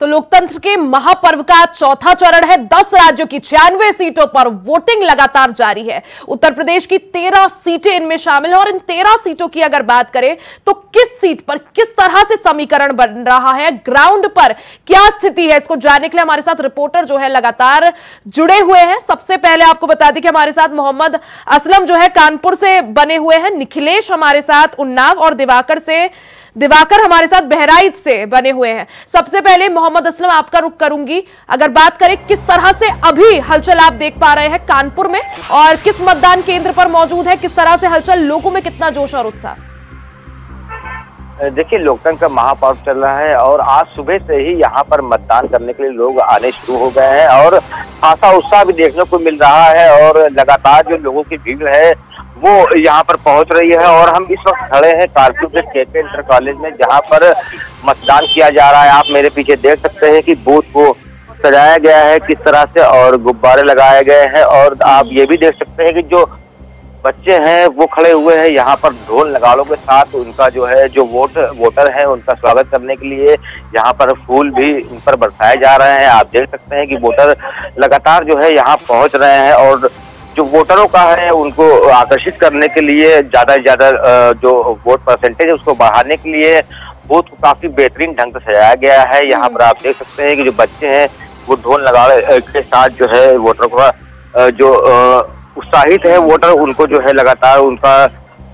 तो लोकतंत्र के महापर्व का चौथा चरण है। 10 राज्यों की 96 सीटों पर वोटिंग लगातार जारी है। उत्तर प्रदेश की 13 सीटें इनमें शामिल हैं और इन 13 सीटों की अगर बात करें तो किस सीट पर किस तरह से समीकरण बन रहा है, ग्राउंड पर क्या स्थिति है, इसको जानने के लिए हमारे साथ रिपोर्टर जो है लगातार जुड़े हुए हैं। सबसे पहले आपको बता दें कि हमारे साथ मोहम्मद असलम जो है कानपुर से बने हुए हैं, निखिलेश हमारे साथ उन्नाव और दिवाकर हमारे साथ बहराइच से बने हुए हैं। सबसे पहले मोहम्मद असलम आपका रुख करूंगी, अगर बात करें किस तरह से अभी हलचल आप देख पा रहे हैं कानपुर में और किस मतदान केंद्र पर मौजूद है, किस तरह से हलचल, लोगों में कितना जोश और उत्साह? देखिए, लोकतंत्र का महापर्व चल रहा है और आज सुबह से ही यहाँ पर मतदान करने के लिए लोग आने शुरू हो गए हैं और खासा उत्साह भी देखने को मिल रहा है और लगातार जो लोगों की भीड़ है वो यहाँ पर पहुंच रही है। और हम इस वक्त खड़े हैं कानपुर के केके इंटर कॉलेज में, जहाँ पर मतदान किया जा रहा है। आप मेरे पीछे देख सकते हैं कि बूथ को सजाया गया है किस तरह से और गुब्बारे लगाए गए हैं और आप ये भी देख सकते हैं कि जो बच्चे हैं वो खड़े हुए हैं यहाँ पर ढोल नगाड़ों के साथ। उनका जो है जो वोटर है उनका स्वागत करने के लिए यहाँ पर फूल भी उन पर बरसाए जा रहे हैं। आप देख सकते हैं कि वोटर लगातार जो है यहाँ पहुँच रहे हैं और जो वोटरों का है उनको आकर्षित करने के लिए ज्यादा से ज्यादा जो वोट परसेंटेज है उसको बढ़ाने के लिए बूथ को काफी बेहतरीन ढंग से सजाया गया है। यहाँ पर आप देख सकते हैं कि जो बच्चे हैं वो ढोल नगाड़े के साथ जो है वोटरों का जो उत्साहित है वोटर उनको जो है लगातार उनका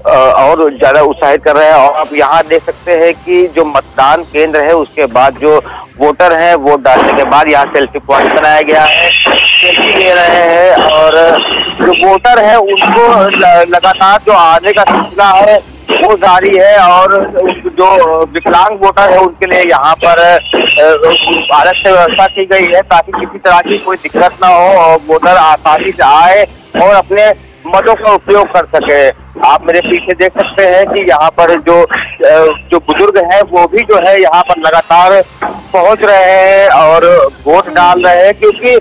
और ज्यादा उत्साहित कर रहे हैं। और आप यहाँ देख सकते हैं कि जो मतदान केंद्र है उसके बाद जो वोटर हैं वोट डालने के बाद यहाँ सेल्फी पॉइंट बनाया गया है, सेल्फी ले रहे हैं और जो वोटर है उनको लगातार जो आने का सिलसिला है वो जारी है। और जो विकलांग वोटर है उनके लिए यहाँ पर अलग से व्यवस्था की गई है ताकि किसी तरह की कोई दिक्कत ना हो और वोटर आसानी से आए और अपने मतों का उपयोग कर सके। आप मेरे पीछे देख सकते हैं कि यहाँ पर जो बुजुर्ग हैं वो भी जो है यहाँ पर लगातार पहुंच रहे हैं और वोट डाल रहे हैं, क्योंकि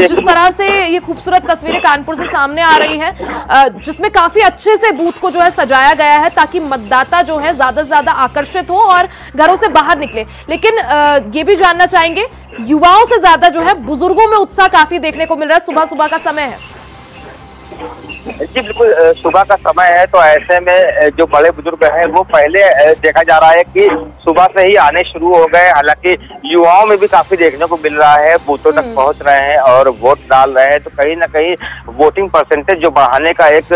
जिस तरह से ये खूबसूरत तस्वीरें कानपुर से सामने आ रही हैं जिसमें काफी अच्छे से बूथ को जो है सजाया गया है ताकि मतदाता जो है ज्यादा से ज्यादा आकर्षित हो और घरों से बाहर निकले। लेकिन ये भी जानना चाहेंगे, युवाओं से ज्यादा जो है बुजुर्गों में उत्साह काफी देखने को मिल रहा है। सुबह सुबह का समय है। जी बिल्कुल, सुबह का समय है तो ऐसे में जो बड़े बुजुर्ग हैं वो पहले देखा जा रहा है कि सुबह से ही आने शुरू हो गए। हालांकि युवाओं में भी काफी देखने को मिल रहा है, बूथों तक पहुंच रहे हैं और वोट डाल रहे हैं। तो कहीं ना कहीं वोटिंग परसेंटेज जो बढ़ाने का एक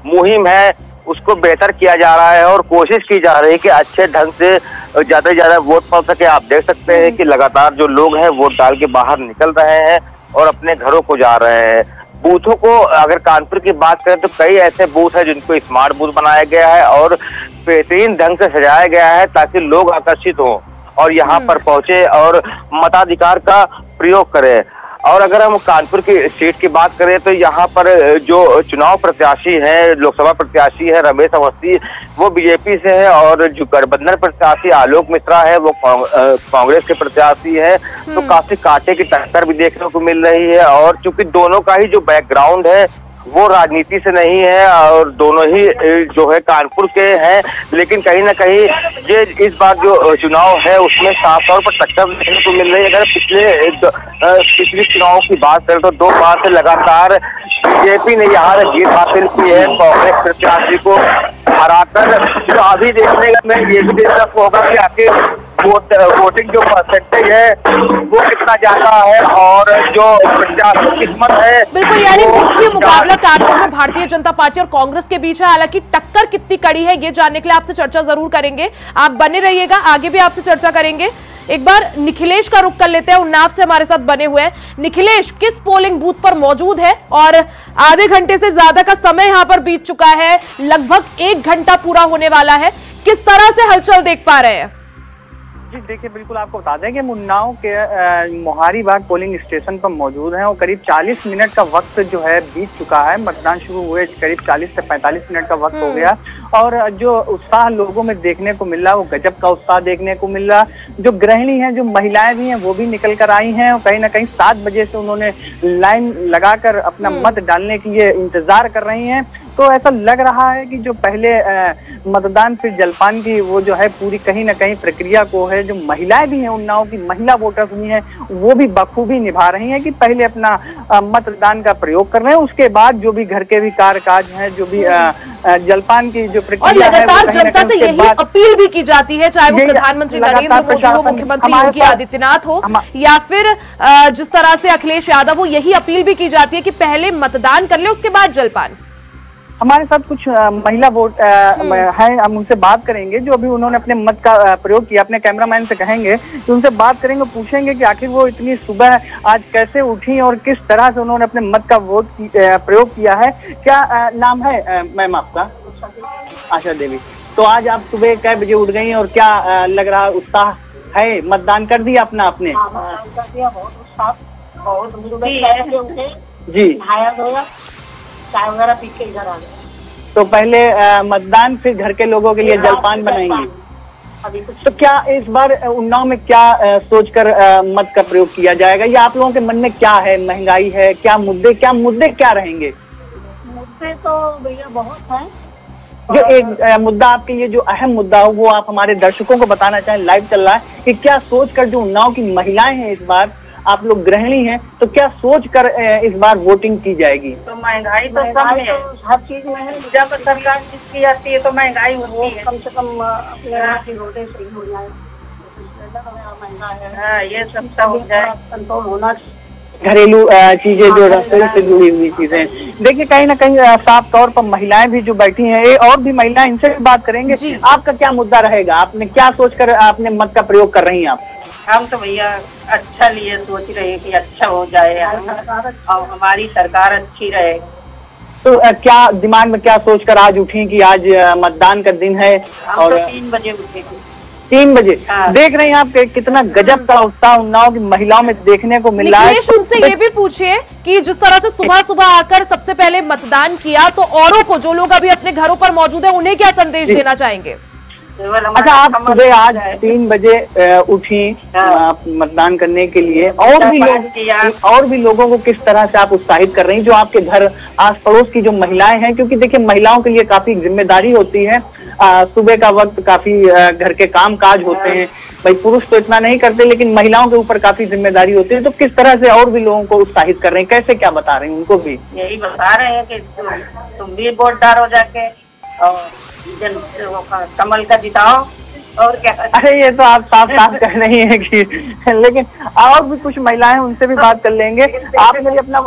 मुहिम है उसको बेहतर किया जा रहा है और कोशिश की जा रही है कि अच्छे ढंग से ज्यादा से ज्यादा वोट पड़ सके। आप देख सकते हैं कि लगातार जो लोग हैं वोट डाल के बाहर निकल रहे हैं और अपने घरों को जा रहे हैं। बूथों को अगर कानपुर की बात करें तो कई ऐसे बूथ है जिनको स्मार्ट बूथ बनाया गया है और बेहतरीन ढंग से सजाया गया है ताकि लोग आकर्षित हों और यहाँ पर पहुंचे और मताधिकार का प्रयोग करें। और अगर हम कानपुर की सीट की बात करें तो यहाँ पर जो चुनाव प्रत्याशी है, लोकसभा प्रत्याशी है रमेश अवस्थी, वो बीजेपी से है और जो गठबंधन प्रत्याशी आलोक मिश्रा है वो कांग्रेस के प्रत्याशी है। तो काफी कांटे की टक्कर भी देखने को मिल रही है और चूंकि दोनों का ही जो बैकग्राउंड है वो राजनीति से नहीं है और दोनों ही जो है कानपुर के हैं, लेकिन कहीं ना कहीं ये इस बार जो चुनाव है उसमें साफ तौर पर टक्कर देखने को मिल रही है। अगर पिछले चुनाव की बात करें तो 2 बार से लगातार बीजेपी ने यहाँ जीत हासिल की है कांग्रेस प्रत्याशी को हराकर। तो अभी देखने में ये भी देखना होगा कि आखिर वोटिंग जो परसेंटेज है वो कितना ज्यादा है और जो प्रत्याशी किस्मत है। बिल्कुल, यानी मुख्य मुकाबला कानपुर में भारतीय जनता पार्टी और कांग्रेस के बीच है। हालांकि टक्कर कितनी कड़ी है ये जानने के लिए आपसे चर्चा जरूर करेंगे, आप बने रहिएगा, आगे भी आपसे चर्चा करेंगे। एक बार निखिलेश का रुख कर लेते हैं, उन्नाव से हमारे साथ बने हुए हैं। निखिलेश, किस पोलिंग बूथ पर मौजूद है और आधे घंटे से ज्यादा का समय यहाँ पर बीत चुका है, लगभग 1 घंटा पूरा होने वाला है, किस तरह से हलचल देख पा रहे हैं? जी देखिए, बिल्कुल आपको बता दें कि उन्नाव के मोहारी बाग पोलिंग स्टेशन पर मौजूद हैं और करीब 40 मिनट का वक्त जो है बीत चुका है। मतदान शुरू हुए करीब 40 से 45 मिनट का वक्त हो गया और जो उत्साह लोगों में देखने को मिल रहा है वो गजब का उत्साह देखने को मिल रहा। जो गृहिणी हैं, जो महिलाएं भी हैं, वो भी निकल कर आई हैं और कहीं ना कहीं 7 बजे से उन्होंने लाइन लगाकर अपना मत डालने के लिए इंतजार कर रही हैं। तो ऐसा लग रहा है कि जो पहले मतदान फिर जलपान की वो जो है पूरी कहीं ना कहीं प्रक्रिया को है, जो महिलाएं भी हैं, उन्नाव की महिला वोटर्स भी हैं, वो भी बखूबी निभा रही हैं कि पहले अपना मतदान का प्रयोग कर रहे हैं, उसके बाद जो भी घर के भी कार्य काज हैं, जो भी जलपान की जो प्रक्रिया और लगातार जनता से यही अपील भी की जाती है, चाहे वो प्रधानमंत्री नरेंद्र मोदी हो, मुख्यमंत्री योगी आदित्यनाथ हो या फिर जिस तरह से अखिलेश यादव हो, यही अपील भी की जाती है कि पहले मतदान कर ले उसके बाद जलपान। हमारे साथ कुछ महिला वोट हैं, हम उनसे बात करेंगे जो अभी उन्होंने अपने मत का प्रयोग किया। अपने कैमरामैन से कहेंगे कि उनसे बात करेंगे, पूछेंगे कि आखिर वो इतनी सुबह आज कैसे उठी और किस तरह से उन्होंने अपने मत का वोट प्रयोग किया है। क्या नाम है मैम आपका? आशा देवी। तो आज आप सुबह कै बजे उठ गई और क्या लग रहा उत्साह है? मतदान कर दिया अपना आपने? जी, चाय वगैरह पी के इधर आ गए। तो पहले मतदान, फिर घर के लोगों के लिए जलपान बनाएंगे। तो क्या इस बार उन्नाव में क्या सोचकर मत का प्रयोग किया जाएगा, या आप लोगों के मन में क्या है? महंगाई है, क्या मुद्दे क्या रहेंगे? मुद्दे तो भैया बहुत हैं। जो एक मुद्दा आपके ये जो अहम मुद्दा हो वो आप हमारे दर्शकों को बताना चाहें, लाइव चल रहा है, कि क्या सोचकर जो उन्नाव की महिलाएं हैं, इस बार आप लोग गृहिणी हैं, तो क्या सोचकर इस बार वोटिंग की जाएगी? तो महंगाई तो कम है, हर चीज में है। जब सरकार जिसकी आती है तो महंगाई होती है, कम से कम अपने यहाँ की रोटें सही हो जाए, महंगा है, ये सब हो जाए, कंट्रोल होना। घरेलू चीजें जो रसोई से जुड़ी हुई चीजें, देखिए कहीं ना कहीं साफ तौर पर महिलाएं भी जो बैठी हैं, ये और भी महिलाएं, इनसे भी बात करेंगे। आपका क्या मुद्दा रहेगा? आपने क्या सोचकर आपने मत का प्रयोग कर रही हैं आप? हम तो भैया अच्छा लिए सोच रहे हैं कि अच्छा हो जाए और हमारी सरकार अच्छी रहे। तो क्या दिमाग में क्या सोचकर आज उठी कि आज मतदान का दिन है? और तो 3 बजे उठे थे। 3 बजे? हाँ। देख रहे हैं आप कितना गजब का उत्साह उन्नाव की महिलाओं में देखने को मिल रहा है। उनसे ये भी पूछिए कि जिस तरह से सुबह सुबह आकर सबसे पहले मतदान किया, तो औरों को, जो लोग अभी अपने घरों पर मौजूद है, उन्हें क्या संदेश देना चाहेंगे? अच्छा, आप सुबह आज 3 बजे उठी मतदान करने के लिए, और भी लोगों को किस तरह से आप उत्साहित कर रही हैं, जो आपके घर आस पड़ोस की जो महिलाएं हैं? क्योंकि देखिए महिलाओं के लिए काफी जिम्मेदारी होती है, सुबह का वक्त काफी घर के काम काज होते हैं, भाई पुरुष तो इतना नहीं करते, लेकिन महिलाओं के ऊपर काफी जिम्मेदारी होती है। तो किस तरह से और भी लोगों को उत्साहित कर रहे हैं, कैसे क्या बता रहे हैं उनको भी? यही बता रहे हैं कि तुम भी वोट डालो जाके और कमल का जिताओ, और क्या। अरे ये तो आप साफ साफ कह रही हैं कि, लेकिन और भी कुछ महिलाएं, उनसे भी बात कर लेंगे। आपने भी अपना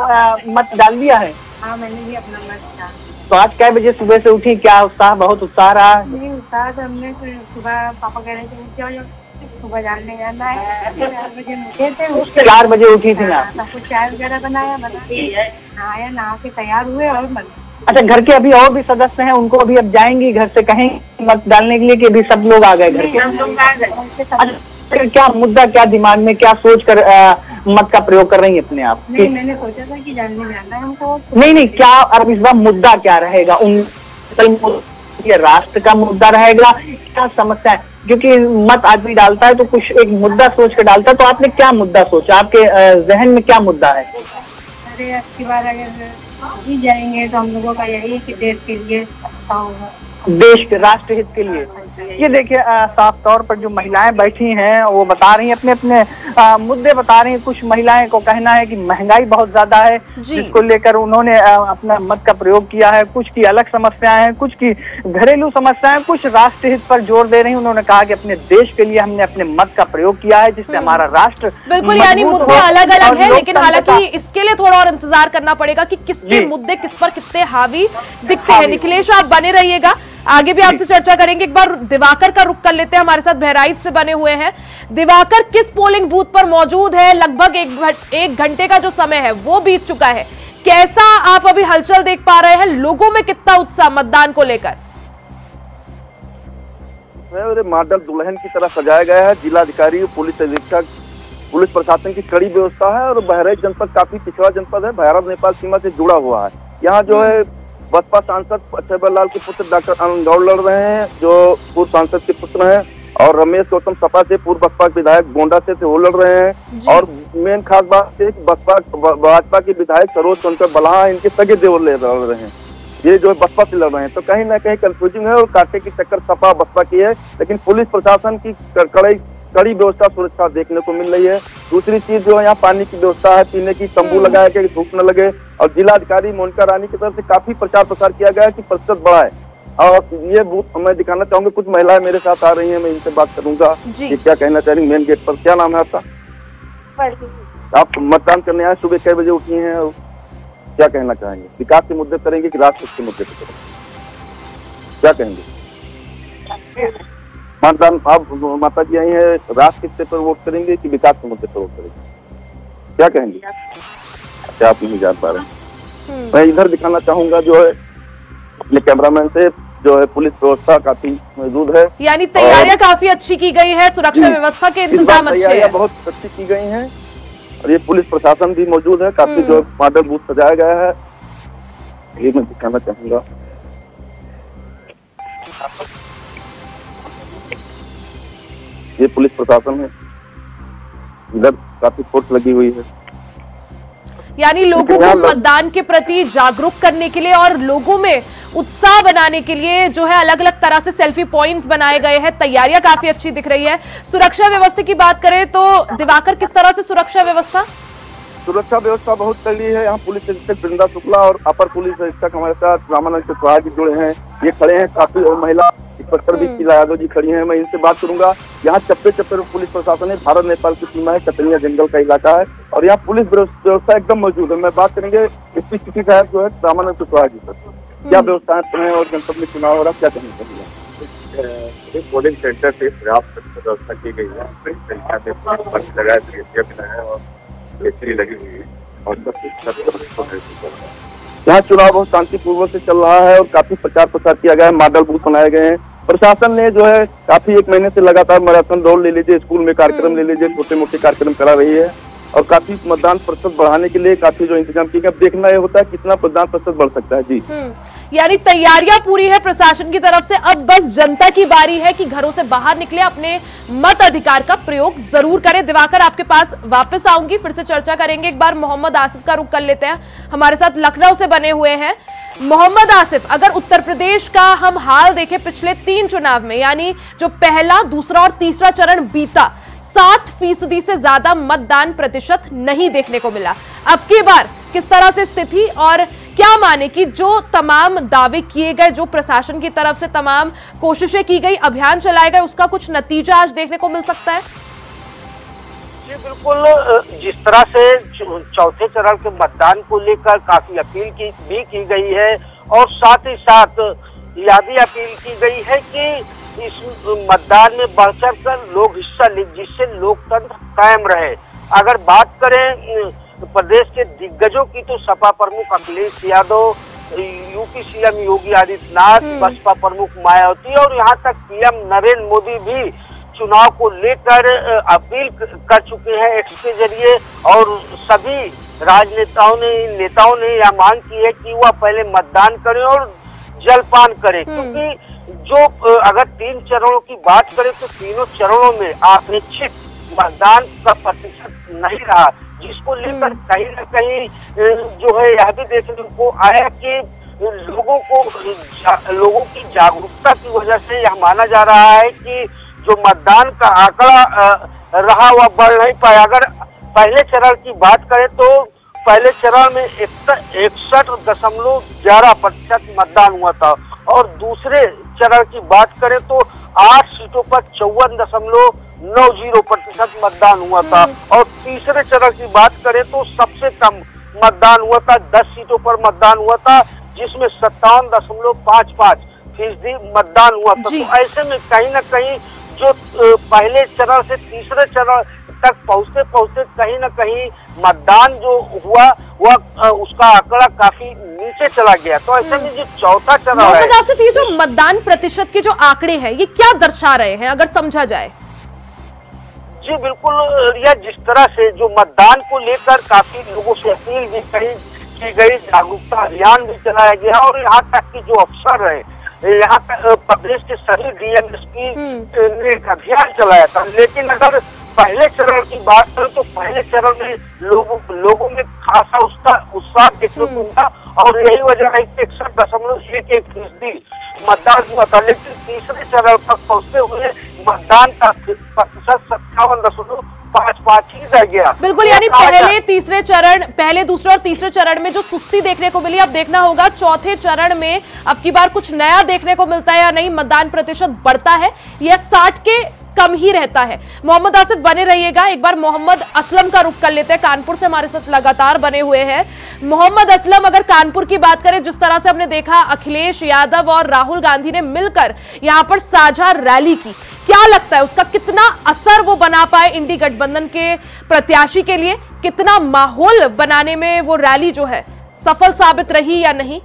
मत डाल दिया है? हाँ, मैंने भी अपना मत डाला। तो आज कै बजे सुबह से उठी? क्या उत्साह? बहुत उत्साह रहा? नहीं, उत्साह तो हमने सुबह पापा कह रहे थे सुबह जानने जाना है, 4 बजे उठे थे। 4 बजे उठी थी आप? कुछ चाय वगैरह बनाया, नहाया, नहा के तैयार हुए और अच्छा, घर के अभी और भी सदस्य हैं, उनको अभी अब जाएंगी घर से कहीं मत डालने के लिए, कि अभी सब लोग आ गए घर के? अच्छा, क्या मुद्दा, क्या दिमाग में क्या सोचकर मत का प्रयोग कर रही है अपने आप? नहीं, मैंने सोचा था कि जानने जाना है हमको। नहीं, क्या अब इस बार मुद्दा क्या रहेगा? राष्ट्र का मुद्दा रहेगा, क्या समस्या है? क्योंकि मत आदमी डालता है तो कुछ एक मुद्दा सोच कर डालता है, तो आपने क्या मुद्दा सोचा? आपके जहन में क्या मुद्दा है? अरे अच्छी बात, अगर ही जाएंगे तो हम लोगों का यही कि देश के लिए अच्छा होगा, देश के राष्ट्र हित के लिए। ये देखिए साफ तौर पर जो महिलाएं बैठी हैं वो बता रही हैं, अपने अपने मुद्दे बता रही हैं। कुछ महिलाएं को कहना है कि महंगाई बहुत ज्यादा है, जिसको लेकर उन्होंने अपना मत का प्रयोग किया है। कुछ की अलग समस्याएं हैं, कुछ की घरेलू समस्याएं, कुछ राष्ट्र हित पर जोर दे रही हैं। उन्होंने कहा कि अपने देश के लिए हमने अपने मत का प्रयोग किया है, जिससे हमारा राष्ट्र बिल्कुल, यानी मुद्दे अलग अलग है, लेकिन हालांकि इसके लिए थोड़ा और इंतजार करना पड़ेगा कि किसके मुद्दे किस पर कितने हावी दिखते हैं। निखिलेश, आप बने रहिएगा, आगे भी आपसे चर्चा करेंगे। एक बार दिवाकर का रुख कर लेते हैं, हमारे साथ बहराइच से बने हुए हैं। दिवाकर, किस पोलिंग बूथ पर मौजूद है? लगभग 1 घंटे का जो समय है वो बीत चुका है, कैसा आप अभी हलचल देख पा रहे हैं? लोगों में कितना उत्साह मतदान को लेकर? मॉडल दुल्हन की तरह सजाया गया है। जिलाधिकारी, पुलिस अधीक्षक, पुलिस प्रशासन की कड़ी व्यवस्था है। और बहराइच जनपद काफी पिछड़ा जनपद है, भारत नेपाल सीमा से जुड़ा हुआ है। यहाँ जो है बसपा सांसद अक्षय लाल के पुत्र डॉक्टर आनंद गौड़ लड़ रहे हैं, जो पूर्व सांसद के पुत्र हैं, और रमेश गौतम सपा से पूर्व बसपा विधायक गोंडा से वो लड़ रहे हैं। और मेन खास बात है कि भाजपा के विधायक सरोज शंकर बलहा इनके सगे देवर लड़ रहे हैं, ये जो बसपा से लड़ रहे हैं। तो कहीं ना कहीं कंफ्यूजिंग है और कांटे की टक्कर सपा बसपा की है, लेकिन पुलिस प्रशासन की कड़ी व्यवस्था सुरक्षा देखने को मिल रही है। दूसरी चीज जो है यहाँ पानी की व्यवस्था है, पीने की तंबू लगाया गया कि धूप न लगे, और जिलाधिकारी मोनिका रानी की तरफ से काफी प्रचार प्रसार किया गया है कि प्रतिशत बढ़ा है। और ये बूथ मैं दिखाना चाहूंगा, कुछ महिलाएं मेरे साथ आ रही हैं, मैं इनसे बात करूंगा कि क्या कहना चाह रही। मेन गेट पर क्या नाम है आपका? आप मतदान करने आए, सुबह 6 बजे उठी हैं, और क्या कहना चाहेंगे? विकास के मुद्दे करेंगे कि राष्ट्र के मुद्दे पर करेंगे, क्या कहेंगे? मतदान आप माता जी आई है, राष्ट्र के मुद्दे पर वोट करेंगे कि विकास के मुद्दे पर वोट करेंगे, क्या कहेंगे? अच्छा, आप नहीं जान पा रहे। मैं इधर दिखाना चाहूंगा जो है अपने कैमरामैन से, जो है पुलिस व्यवस्था काफी मौजूद है, यानी तैयारियां काफी अच्छी की गई है, सुरक्षा व्यवस्था के इंतजाम अच्छे हैं, बहुत अच्छी की गई हैं, और ये पुलिस प्रशासन भी मौजूद है, काफी जो मॉडल बूथ सजाया गया है, ये मैं दिखाना चाहूंगा। ये पुलिस प्रशासन है, इधर काफी फोर्स लगी हुई है, यानी लोगों को मतदान के प्रति जागरूक करने के लिए और लोगों में उत्साह बनाने के लिए जो है अलग अलग तरह से सेल्फी पॉइंट्स बनाए गए हैं। तैयारियां काफी अच्छी दिख रही है। सुरक्षा व्यवस्था की बात करें तो दिवाकर, किस तरह से सुरक्षा व्यवस्था? सुरक्षा व्यवस्था बहुत तगड़ी है। यहाँ पुलिस अधीक्षक वृंदा शुक्ला और अपर पुलिस अधीक्षक हमारे साथ रामानंद कुशवाहा जी जुड़े हैं, ये खड़े हैं काफी, और महिला इंस्पेक्टर भी शीला यादव जी खड़ी हैं, मैं इनसे बात करूंगा। यहाँ चप्पे चप्पे पुलिस प्रशासन है, भारत नेपाल की सीमा है, कतरिया जंगल का इलाका है, और यहाँ पुलिस व्यवस्था एकदम मौजूद है। मैं बात करेंगे एसपी सिटी साहब जो है रामानंद कुशवाहा जी से, क्या व्यवस्थाएं हैं और जनपद में चुनाव हो रहा, क्या कहना चाहिए? पोलिंग सेंटर से पर्याप्त व्यवस्था की गई है, संख्या में लगाया और बेहतरी लगी हुई है, और यहाँ चुनाव बहुत शांतिपूर्वक से चल रहा है और काफी प्रचार प्रसार किया गया है, मॉडल बूथ बनाए गए हैं। प्रशासन ने जो है काफी 1 महीने से लगातार मैराथन दौड़ ले लीजिए, स्कूल में कार्यक्रम ले लीजिए, छोटे मोटे कार्यक्रम करा रही है, और काफी मतदान प्रतिशत बढ़ाने के लिए काफी जो इंतजाम किए गए। अब देखना ये होता है कितना मतदान प्रतिशत बढ़ सकता है। जी, यानी तैयारियां पूरी है प्रशासन की तरफ से, अब बस जनता की बारी है कि घरों से बाहर निकले, अपने मत अधिकार का प्रयोग जरूर करें। दिवाकर, आपके पास वापस आऊंगी, फिर से चर्चा करेंगे। एक बार मोहम्मद आसिफ का रुख कर लेते हैं, हमारे साथ लखनऊ से बने हुए हैं। मोहम्मद आसिफ, अगर उत्तर प्रदेश का हम हाल देखें पिछले 3 चुनाव में, यानी जो पहला, दूसरा और तीसरा चरण बीता, 60% से ज्यादा मतदान प्रतिशत नहीं देखने को मिला। अब की बार किस तरह से स्थिति, और क्या माने कि जो तमाम दावे किए गए, जो प्रशासन की तरफ से तमाम कोशिशें की गई, अभियान चलाए गए, उसका कुछ नतीजा आज देखने को मिल सकता है? जी बिल्कुल, जिस तरह से चौथे चरण के मतदान को लेकर काफी अपील भी की गई है, और साथ ही साथ यह भी अपील की गई है कि इस मतदान में बढ़ चढ़ कर लोग हिस्सा लें, जिससे लोकतंत्र कायम रहे। अगर बात करें प्रदेश के दिग्गजों की, तो सपा प्रमुख अखिलेश यादव, यूपी सीएम योगी आदित्यनाथ, बसपा प्रमुख मायावती, और यहाँ तक पीएम नरेंद्र मोदी भी चुनाव को लेकर अपील कर चुके हैं एक्स के जरिए, और सभी राजनेताओं नेताओं ने यह मांग की है कि वह पहले मतदान करें और जलपान करें, क्योंकि जो अगर 3 चरणों की बात करें तो तीनों चरणों में अपेक्षित मतदान का प्रतिशत नहीं रहा, जिसको लेकर कहीं न कहीं जो है यह भी देखने को आया कि लोगों की जागरूकता की वजह से यह माना जा रहा है कि जो मतदान का आंकड़ा रहा वह बढ़ नहीं पाया। अगर पहले चरण की बात करें तो पहले चरण में 61.11% मतदान हुआ था, और दूसरे चरण की बात करें तो 8 सीटों पर 54.90% मतदान हुआ था, और तीसरे चरण की बात करें तो सबसे कम मतदान हुआ था, 10 सीटों पर मतदान हुआ था, जिसमें 57.55% मतदान हुआ था। तो ऐसे में कहीं न कहीं जो पहले चरण से तीसरे चरण तक पहुंचते कहीं न कहीं मतदान जो हुआ वह उसका आंकड़ा काफी नीचे चला गया। तो ऐसे में जो चौथा चरण है, आसिफ, ये जो मतदान प्रतिशत के जो आंकड़े हैं ये क्या दर्शा रहे हैं, अगर समझा जाए? जी बिल्कुल, यह जिस तरह से जो मतदान को लेकर काफी लोगों से अपील भी की गई, जागरूकता अभियान भी चलाया गया और यहाँ तक कि जो अफसर है, यहाँ प्रदेश के सभी डीएमएसपी ने एक अभियान चलाया था। लेकिन अगर पहले चरण की बात करें तो पहले चरण में लोगों में खासा उत्साह देखने को मिला और यही वजह है कि 61.11% मतदान हुआ था। लेकिन तीसरे चरण तक पहुंचते हुए मतदान का प्रतिशत 57.55 ही रह गया। बिल्कुल, यानी पहले, दूसरे और तीसरे चरण में जो सुस्ती देखने को मिली, अब देखना होगा चौथे चरण में अब की बार कुछ नया देखने को मिलता है या नहीं, मतदान प्रतिशत बढ़ता है या 60 के कम ही रहता है। मोहम्मद आसिफ बने रहिएगा। एक बार मोहम्मद असलम का रुख कर लेते हैं, कानपुर से हमारे साथ लगातार बने हुए हैं। मोहम्मद असलम, अगर कानपुर की बात करें, जिस तरह से हमने देखा अखिलेश यादव और राहुल गांधी ने मिलकर यहां पर साझा रैली की, क्या लगता है उसका कितना असर वो बना पाए इंडी गठबंधन के प्रत्याशी के लिए? कितना माहौल बनाने में वो रैली जो है सफल साबित रही या नहीं?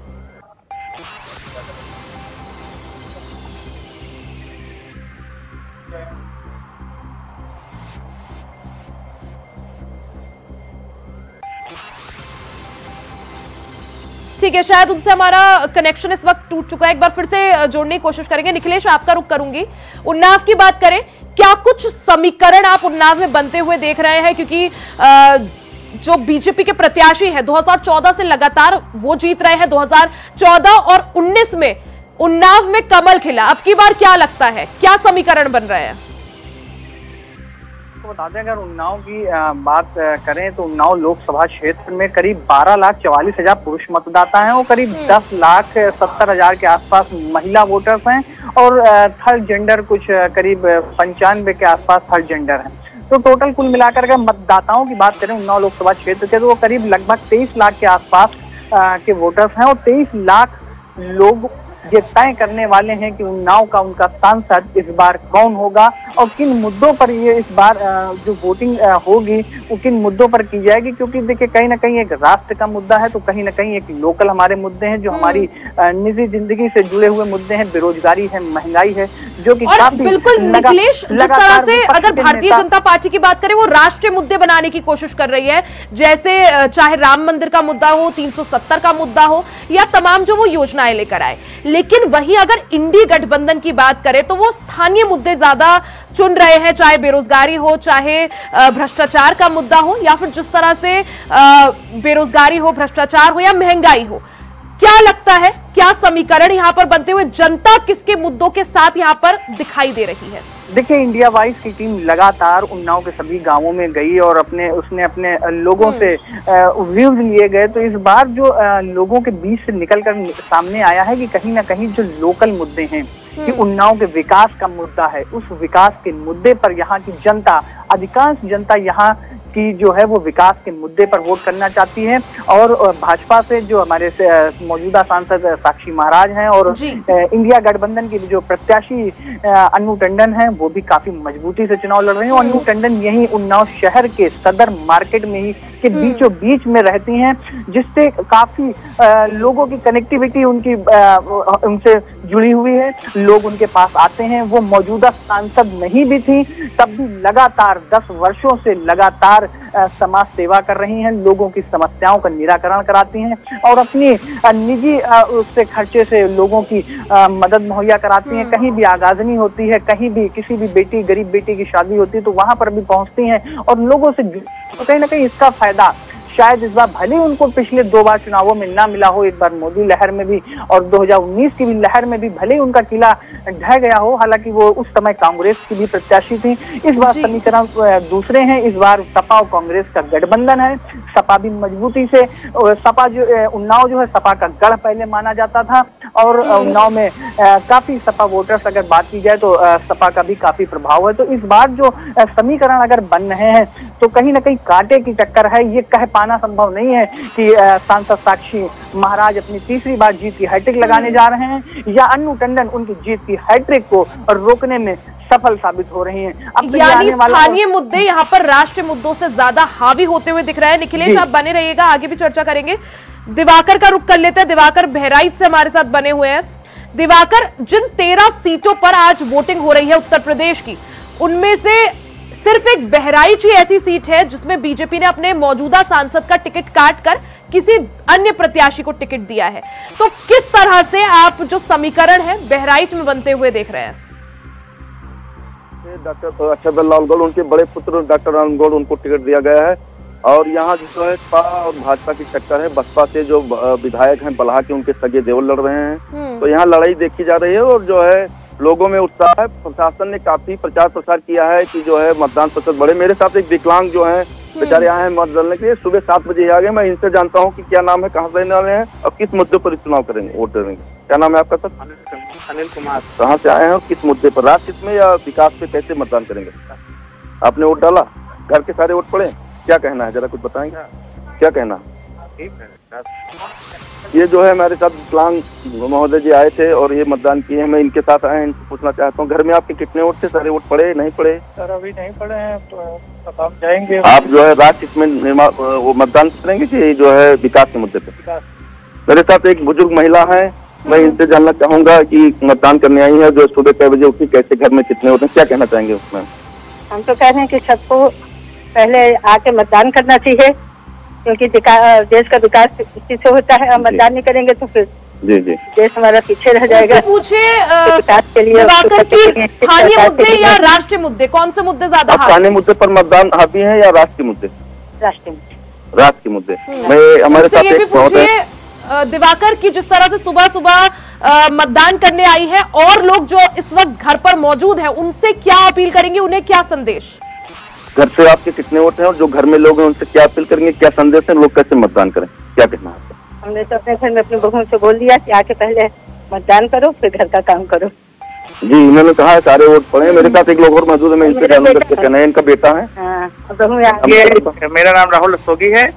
ठीक है, शायद उनसे हमारा कनेक्शन इस वक्त टूट चुका है। एक बार फिर से जोड़ने की कोशिश करेंगे। निखिलेश, आपका रुख करूंगी। उन्नाव की बात करें, क्या कुछ समीकरण आप उन्नाव में बनते हुए देख रहे हैं? क्योंकि जो बीजेपी के प्रत्याशी हैं 2014 से लगातार वो जीत रहे हैं। 2014 और 19 में उन्नाव में कमल खिला, अब की बार क्या लगता है, क्या समीकरण बन रहे हैं? बता दें, अगर उन्नाव की बात करें तो उन्नाव लोकसभा क्षेत्र में करीब 12,44,000 पुरुष मतदाता हैं और करीब 10,70,000 के आसपास महिला वोटर्स हैं और थर्ड जेंडर कुछ करीब 95 के आसपास थर्ड जेंडर हैं। तो टोटल कुल मिलाकर अगर मतदाताओं की बात करें उन्नाव लोकसभा क्षेत्र के, तो वो करीब लगभग 23 लाख के आसपास के वोटर्स हैं और 23 लाख लोग ये तय करने वाले हैं कि उन्नाव का उनका सांसद इस बार कौन होगा और किन मुद्दों पर ये इस बार जो वोटिंग होगी वो किन मुद्दों पर की जाएगी। क्योंकि देखिए, कहीं ना कहीं एक राष्ट्र का मुद्दा है तो कहीं ना कहीं एक लोकल हमारे मुद्दे हैं जो हमारी निजी जिंदगी से जुड़े हुए मुद्दे हैं। बेरोजगारी है, महंगाई है, जो कि काफी बिल्कुल निखिलेश, जिस तरह से अगर भारतीय जनता पार्टी की बात करें वो राष्ट्रीय मुद्दे बनाने की कोशिश कर रही है, जैसे चाहे राम मंदिर का मुद्दा हो, 370 का मुद्दा हो या तमाम जो वो योजनाएं लेकर आए। लेकिन वहीं अगर इंडी गठबंधन की बात करें तो वो स्थानीय मुद्दे ज्यादा चुन रहे हैं, चाहे बेरोजगारी हो, चाहे भ्रष्टाचार का मुद्दा हो या फिर जिस तरह से बेरोजगारी हो, भ्रष्टाचार हो या महंगाई हो। क्या लगता है, क्या समीकरण यहाँ पर बनते हुए जनता किसके मुद्दों के साथ यहाँ पर दिखाई दे रही है? देखिए, इंडिया वाइज की टीम लगातार उन्नाव के सभी गांवों में गई और उसने अपने लोगों से व्यूज लिए गए। तो इस बार जो लोगों के बीच से निकलकर सामने आया है कि कहीं ना कहीं जो लोकल मुद्दे हैं कि उन्नाव के विकास का मुद्दा है, उस विकास के मुद्दे पर यहाँ की जनता, अधिकांश जनता यहाँ की जो है वो विकास के मुद्दे पर वोट करना चाहती है। और भाजपा से जो हमारे मौजूदा सांसद साक्षी महाराज हैं और इंडिया गठबंधन की जो प्रत्याशी अन्नू टंडन हैं वो भी काफी मजबूती से चुनाव लड़ रही हैं। अन्नू टंडन यही उन्नाव शहर के सदर मार्केट में ही के बीचों बीच में रहती हैं, जिससे काफी लोगों की कनेक्टिविटी उनसे जुड़ी हुई है। लोग उनके पास आते हैं। वो मौजूदा सांसद नहीं भी थी तब भी लगातार 10 वर्षों से लगातार समाज सेवा कर रही हैं, लोगों की समस्याओं का निराकरण कराती हैं और अपनी निजी उससे खर्चे से लोगों की मदद मुहैया कराती हैं। कहीं भी आगाजनी होती है, कहीं भी किसी भी बेटी, गरीब बेटी की शादी होती है तो वहां पर भी पहुंचती हैं और लोगों से तो कहीं ना कहीं इसका फायदा शायद इस बार भले उनको पिछले 2 बार चुनावों में ना मिला हो, एक बार मोदी लहर में भी और 2019 की भी लहर में भी भले उनका किला ढह गया हो, हालांकि वो उस समय कांग्रेस की भी प्रत्याशी थी। इस बार समीकरण दूसरे हैं। इस बार सपा और कांग्रेस का गठबंधन है। सपा भी मजबूती से, सपा जो उन्नाव जो है सपा का गढ़ पहले माना जाता था और उन्नाव में काफी सपा वोटर्स अगर बात की जाए तो सपा का भी काफी प्रभाव है। तो इस बार जो समीकरण अगर बन रहे हैं तो कहीं ना कहीं कांटे की टक्कर है। ये कह पाना संभव नहीं है कि सांसद साक्षी महाराज अपनी तीसरी बार जीत की हैट्रिक लगाने जा रहे हैं या अन्नू टंडन उनकी जीत की हैट्रिक को रोकने में सफल साबित हो रही हैं। अब यानी स्थानीय मुद्दे यहाँ पर राष्ट्रीय मुद्दों से ज्यादा हावी होते हुए दिख रहे हैं। निखिलेश, आप बने रहिएगा, आगे भी चर्चा करेंगे। दिवाकर का रुख कर लेते हैं। दिवाकर बहराइच से हमारे साथ बने हुए हैं। दिवाकर, जिन 13 सीटों पर आज वोटिंग हो रही है उत्तर प्रदेश की, उनमें से सिर्फ एक बहराइच ही ऐसी सीट है जिसमें बीजेपी ने अपने मौजूदा सांसद का टिकट काट कर किसी अन्य प्रत्याशी को टिकट दिया है। तो किस तरह से आप जो समीकरण है बहराइच में बनते हुए देख रहे हैं? डॉक्टर अक्षरलाल गौड़, उनके बड़े पुत्र डॉक्टर राम गौड़, उनको टिकट दिया गया है। और यहाँ जो है सपा और भाजपा की टक्कर है। बसपा से जो विधायक हैं बलहा के, उनके सगे देवर लड़ रहे हैं। तो यहाँ लड़ाई देखी जा रही है और जो है लोगों में उत्साह है। प्रशासन ने काफी प्रचार प्रसार किया है कि जो है मतदान प्रतिशत बढ़े। मेरे साथ एक विकलांग जो है बेचारे आए हैं मत डालने के लिए। सुबह 7 बजे आ गए। मैं इनसे जानता हूँ कि क्या नाम है, कहाँ से रहने वाले हैं और किस मुद्दे पर चुनाव करेंगे, वोट करेंगे। क्या नाम है आपका सर? अनिल कुमार। कहाँ से आए हैं और किस मुद्दे पर, राजनीति में या विकास पे कैसे मतदान करेंगे? आपने वोट डाला, घर के सारे वोट पड़े, क्या कहना है जरा कुछ बताएंगे? क्या कहना? ठीक है। ये जो है हमारे साथ विकलांग महोदय जी आए थे और ये मतदान किए हैं। मैं इनके साथ आए हैं, इनसे पूछना चाहता हूँ घर में आपके कितने वोट थे? सारे वोट पड़े नहीं पड़े? सर अभी नहीं पड़े हैं तो हम जाएंगे। आप जो है राजनीति में वो मतदान करेंगे कि जो है विकास के मुद्दे पे? मेरे साथ एक बुजुर्ग महिला है, मैं इनसे जानना चाहूंगा कि मतदान करने आई है, जो सुबह 6 बजे उठी, कैसे घर में कितने वोट हैं, क्या कहना चाहेंगे उसमें? हम तो कह रहे हैं कि सबको पहले आके मतदान करना चाहिए, क्योंकि देश का विकास इसी से होता है। मतदान नहीं करेंगे तो फिर जी देश हमारा पीछे रह जाएगा। पूछिए विकास के लिए स्थानीय मुद्दे या राष्ट्रीय मुद्दे, कौन से मुद्दे ज्यादा? स्थानीय मुद्दे पर मतदान हावी है या राष्ट्रीय मुद्दे? राष्ट्रीय मुद्दे। राष्ट्रीय मुद्दे। मैं हमारे साथ ये भी पूछिए दिवाकर की जिस तरह से सुबह सुबह मतदान करने आई है और लोग जो इस वक्त घर पर मौजूद है, उनसे क्या अपील करेंगे, उन्हें क्या संदेश? घर से आपके कितने वोट हैं और जो घर में लोग हैं उनसे क्या अपील करेंगे, क्या संदेश है, लोग कैसे मतदान करें, क्या कहना है? हमने तो अपने घर में अपनी बहुओं से बोल दिया कि आके पहले मतदान करो फिर घर का काम करो। जी, इन्होंने कहा है सारे वोट पड़े। मेरे साथ एक लोग और मौजूद है, मैं इनसे जानूंगा क्या कहना है। इनका बेटा है? मेरा नाम राहुल सोगी है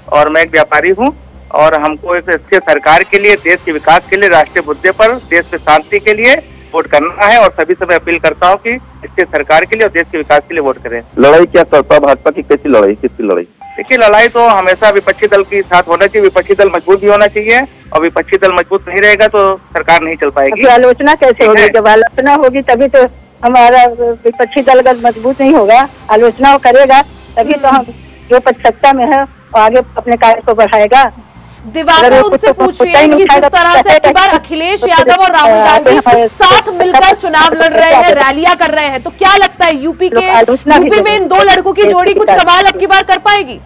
और मैं एक व्यापारी हूँ और हमको इस सरकार के लिए, देश के विकास के लिए, राष्ट्रीय मुद्दे पर, देश में शांति के लिए वोट करना है और सभी से मैं अपील करता हूँ कि इससे सरकार के लिए और देश के विकास के लिए वोट करें। लड़ाई क्या सपा भाजपा की कैसी लड़ाई, किसकी लड़ाई? देखिए, लड़ाई तो हमेशा विपक्षी दल के साथ होना चाहिए। विपक्षी दल मजबूत भी होना चाहिए और विपक्षी दल मजबूत नहीं रहेगा तो सरकार नहीं चल पाएगी। आलोचना कैसे होगी? जब आलोचना होगी तभी तो हमारा विपक्षी दल अगर मजबूत नहीं होगा, आलोचना करेगा तभी तो हम जो सत्ता में है वो आगे अपने कार्य को बढ़ाएगा। दिवाकर उनसे पूछिए कि जिस तरह से इस बार अखिलेश यादव और राहुल गांधी साथ मिलकर चुनाव लड़ रहे हैं, रैलियां कर रहे हैं, तो क्या लगता है यूपी में इन 2 लड़कों की जोड़ी कुछ कमाल अब की बार कर पाएगी?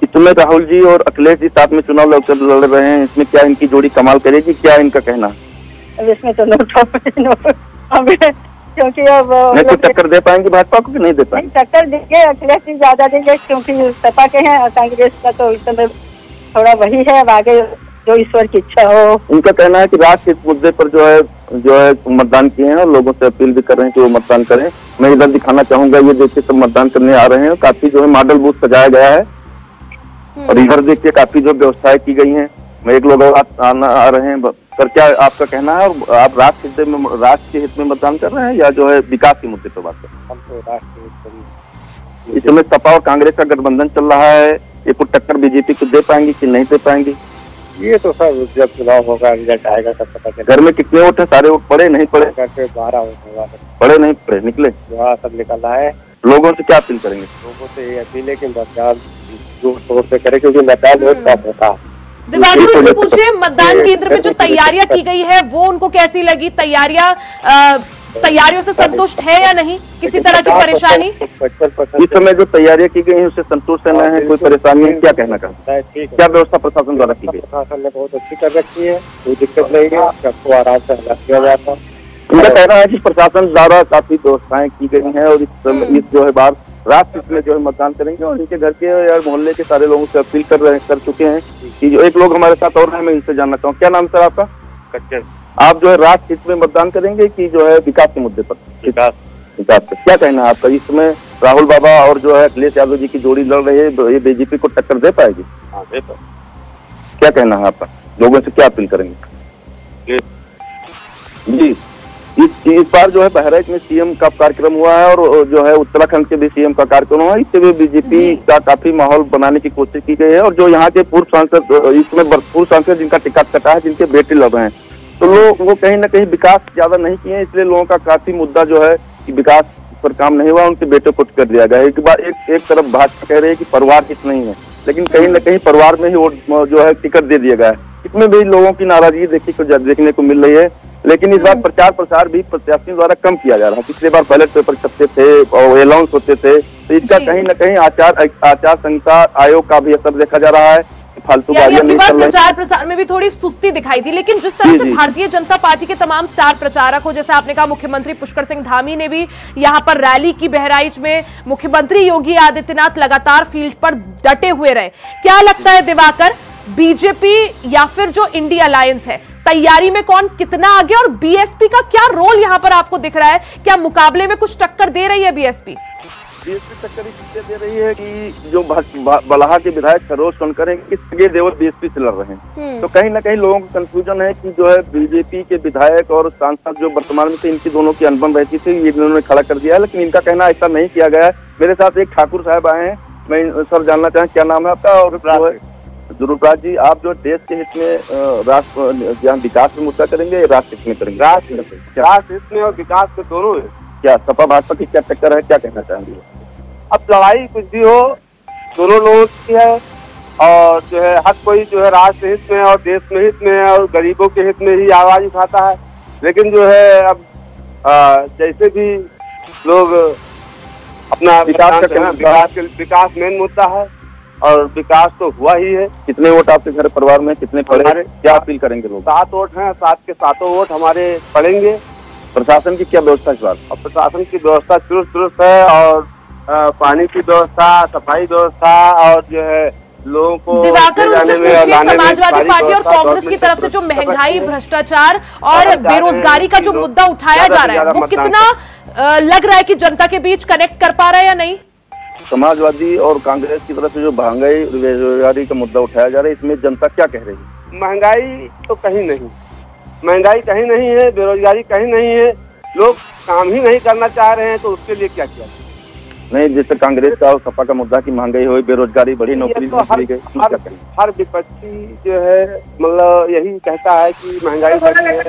इसमें राहुल जी और अखिलेश जी साथ में चुनाव लड़ रहे हैं, इसमें क्या इनकी जोड़ी कमाल करेगी, क्या इनका कहना? इसमें तो क्योंकि अब कुछ टक्कर दे पाएंगे भाजपा को कि नहीं दे पाएंगे? टक्कर देंगे, अखिलेश जी ज्यादा देंगे क्योंकि सपा के हैं और कांग्रेस का तो इस समय थोड़ा वही है। अब आगे जो ईश्वर की इच्छा हो। उनका कहना है कि राष्ट्रीय मुद्दे पर जो है मतदान किए हैं और लोगों से अपील भी कर रहे हैं कि वो मतदान करें। मैं इधर दिखाना चाहूंगा, ये देखिए सब मतदान करने आ रहे हैं। काफी जो है मॉडल बूथ सजाया गया है और इधर देखिए काफी जो व्यवस्थाएं की गई हैं। मैं एक लोग आ रहे हैं। सर, क्या आपका कहना है? और आप राष्ट्र के हित में मतदान कर रहे हैं या जो है विकास के मुद्दे पर बात कर रहे हैं? हम तो राष्ट्रीय। इस समय सपा और कांग्रेस का गठबंधन चल रहा है, ये कुछ टक्कर बीजेपी को दे पाएंगी कि नहीं दे पाएंगी? ये तो सर जब चुनाव होगा, रिजल्ट आएगा तब पता चलेगा। घर में कितने वोट है? सारे वोट पड़े नहीं पड़े? घर पे 12 वोट होगा। पड़े नहीं पड़े? निकले? सब निकला है। लोगों से क्या अपील करेंगे? लोगों से ये अपील है कि मतदान जोर शोर से करें, क्योंकि मतदान बहुत कम होता है। दिवाकर उनसे पूछिए मतदान केंद्र में जो तैयारियां की गई है वो उनको कैसी लगी? तैयारियों से संतुष्ट है या नहीं? किसी तरह की परेशानी? इस समय जो तैयारियां की गई हैं उससे संतुष्ट है, है कोई परेशानी है? क्या कहना चाहता है? क्या व्यवस्था प्रशासन द्वारा की गई? प्रशासन ने बहुत अच्छी कर रखी है, कोई दिक्कत नहीं है, सबको आराम से हला किया जाता है। उनका कहना है कि प्रशासन द्वारा काफी व्यवस्थाएं की गई हैं और इस जो है बार रात में जो है मतदान करेंगे और इनके घर के या मोहल्ले के सारे लोगों से अपील कर चुके हैं कि जो एक लोग हमारे साथ और हैं, मैं इनसे जानना चाहूँ। क्या नाम सर आपका? कच्चर। आप जो है राष्ट्र में मतदान करेंगे कि जो है विकास के मुद्दे पर? विकास पर। क्या कहना है आपका? इसमें राहुल बाबा और जो है अखिलेश यादव जी की जोड़ी लड़ रही है, ये बीजेपी को टक्कर दे पाएगी? हाँ, दे पाएगी। क्या कहना है आपका? लोगों से क्या अपील करेंगे? जी, इस बार जो है बहराइच में सीएम का कार्यक्रम हुआ है और जो है उत्तराखंड के भी सीएम का कार्यक्रम हुआ है। इससे भी बीजेपी का काफी माहौल बनाने की कोशिश की गई है और जो यहाँ के पूर्व सांसद, इसमें पूर्व सांसद जिनका टिकट कटा है, जिनके बेटे लड़ रहे हैं, तो लोग वो कहीं ना कहीं विकास ज्यादा नहीं किए हैं, इसलिए लोगों का काफी मुद्दा जो है कि विकास पर काम नहीं हुआ, उनके बेटे को टिकट दिया गया। एक बार एक तरफ भाजपा कह रही है कि परिवार हित नहीं है, लेकिन कहीं न कहीं परिवार में ही वो जो है टिकट दे दिया गया है। इसमें भी लोगों की नाराजगी देखने को मिल रही है। लेकिन इस बार प्रचार प्रसार भी प्रत्याशियों द्वारा कम किया जा रहा है। पिछले बार बैलेट पेपर छपते थे और अनाउंस होते थे, तो इसका कहीं न कहीं आचार संहिता आयोग का भी असर देखा जा रहा है। फालतू गाड़ियां नहीं चल रही। प्रचार प्रसार में भी थोड़ी सुस्ती दिखाई दी, लेकिन जिस तरह से भारतीय जनता पार्टी के तमाम स्टार प्रचारक हो, जैसे आपने कहा मुख्यमंत्री पुष्कर सिंह धामी ने भी यहाँ पर रैली की बहराइच में, मुख्यमंत्री योगी आदित्यनाथ लगातार फील्ड पर डटे हुए रहे। क्या लगता है दिवाकर, बीजेपी या फिर जो इंडिया अलायंस है, तैयारी में कौन कितना आगे, और बीएसपी का क्या रोल यहाँ पर आपको दिख रहा है? क्या मुकाबले में कुछ टक्कर दे रही है बीएसपी? बीएसपी टक्कर इसलिए दे रही है कि जो बलहा के विधायक सरोज सोनकर हैं, किस जगह देवल बीएसपी से लड़ रहे हैं, तो कहीं ना कहीं लोगों को कंफ्यूजन है कि जो है बीजेपी के विधायक और सांसद जो वर्तमान में थे, इनकी दोनों की अनबन रहती थी, ये इन्होंने खड़ा कर दिया है। लेकिन इनका कहना ऐसा नहीं किया गया है। मेरे साथ एक ठाकुर साहब आए हैं, मैं सर जानना चाहें क्या नाम है आपका? और ध्रुवराज जी, आप जो देश के हित में राष्ट्र विकास में मुद्दा करेंगे, राष्ट्र हित में करेंगे? राष्ट्र हित में और विकास में दोनों है। क्या सपा भाजपा की क्या टक्कर है, क्या कहना चाहेंगे? अब लड़ाई कुछ भी हो, दोनों लोगों की है, और जो है हर कोई जो है राष्ट्र हित में और देश में हित में और गरीबों के हित में ही आवाज उठाता है। लेकिन जो है अब जैसे भी लोग अपना विकास मेन मुद्दा है, और विकास तो हुआ ही है। कितने वोट आपके घर परिवार में कितने पड़े, क्या अपील करेंगे लोग? 7 वोट हैं, 7 के 7 वोट हमारे पड़ेंगे। प्रशासन की क्या व्यवस्था इस बार? और प्रशासन की व्यवस्था दुरुस्त है, और पानी की व्यवस्था, सफाई व्यवस्था, और जो है लोगों को दिवाकर उनसे पूछिए, समाजवादी पार्टी और कांग्रेस की तरफ से जो महंगाई, भ्रष्टाचार और बेरोजगारी का जो मुद्दा उठाया जा रहा है, वो कितना लग रहा है कि जनता के बीच कनेक्ट कर पा रहा है या नहीं? समाजवादी और कांग्रेस की तरफ से जो महंगाई बेरोजगारी का मुद्दा उठाया जा रहा है, इसमें जनता क्या कह रही है? महंगाई तो कहीं नहीं, महंगाई कहीं नहीं है, बेरोजगारी कहीं नहीं है। लोग काम ही नहीं करना चाह रहे हैं, तो उसके लिए क्या किया? नहीं, जैसे कांग्रेस का और सपा का मुद्दा की महंगाई हुई, बेरोजगारी बढ़ी, नौकरी तो हर विपक्षी जो है मतलब यही कहता है कि महंगाई बढ़ी है,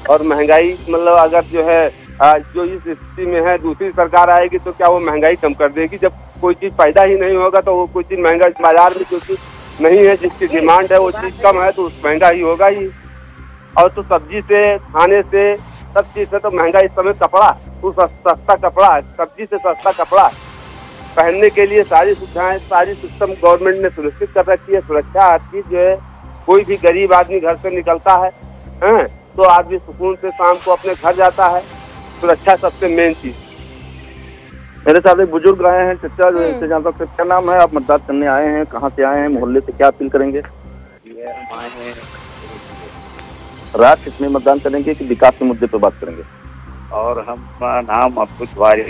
और महंगाई मतलब अगर जो है जो इस स्थिति में है, दूसरी सरकार आएगी तो क्या वो महंगाई कम कर देगी? जब कोई चीज पैदा ही नहीं होगा तो वो कोई चीज महंगा, बाजार में जो चीज नहीं है, जिसकी डिमांड है वो चीज कम है, तो उस महंगा ही होगा ही। और तो सब्जी से, खाने से, सब चीज से तो महंगा इस समय कपड़ा, तो सस्ता कपड़ा, सब्जी से सस्ता कपड़ा, पहनने के लिए सारी सुविधाएं, सारी सिस्टम गवर्नमेंट ने सुनिश्चित कर रखी है। सुरक्षा हर चीज जो है, कोई भी गरीब आदमी घर से निकलता है तो आदमी सुकून से शाम को अपने घर जाता है। सुरक्षा सबसे मेन चीज। मेरे साथ एक बुजुर्ग आए हैं, चचा जो इनसे जानता हूँ, क्या नाम है? आप मतदान करने आए हैं, कहाँ से आए हैं, मोहल्ले से, क्या अपील करेंगे? हम आए हैं राष्ट्र हित में मतदान करेंगे कि विकास के मुद्दे पर बात करेंगे? और हमारा नाम अब्दुल तिवारी।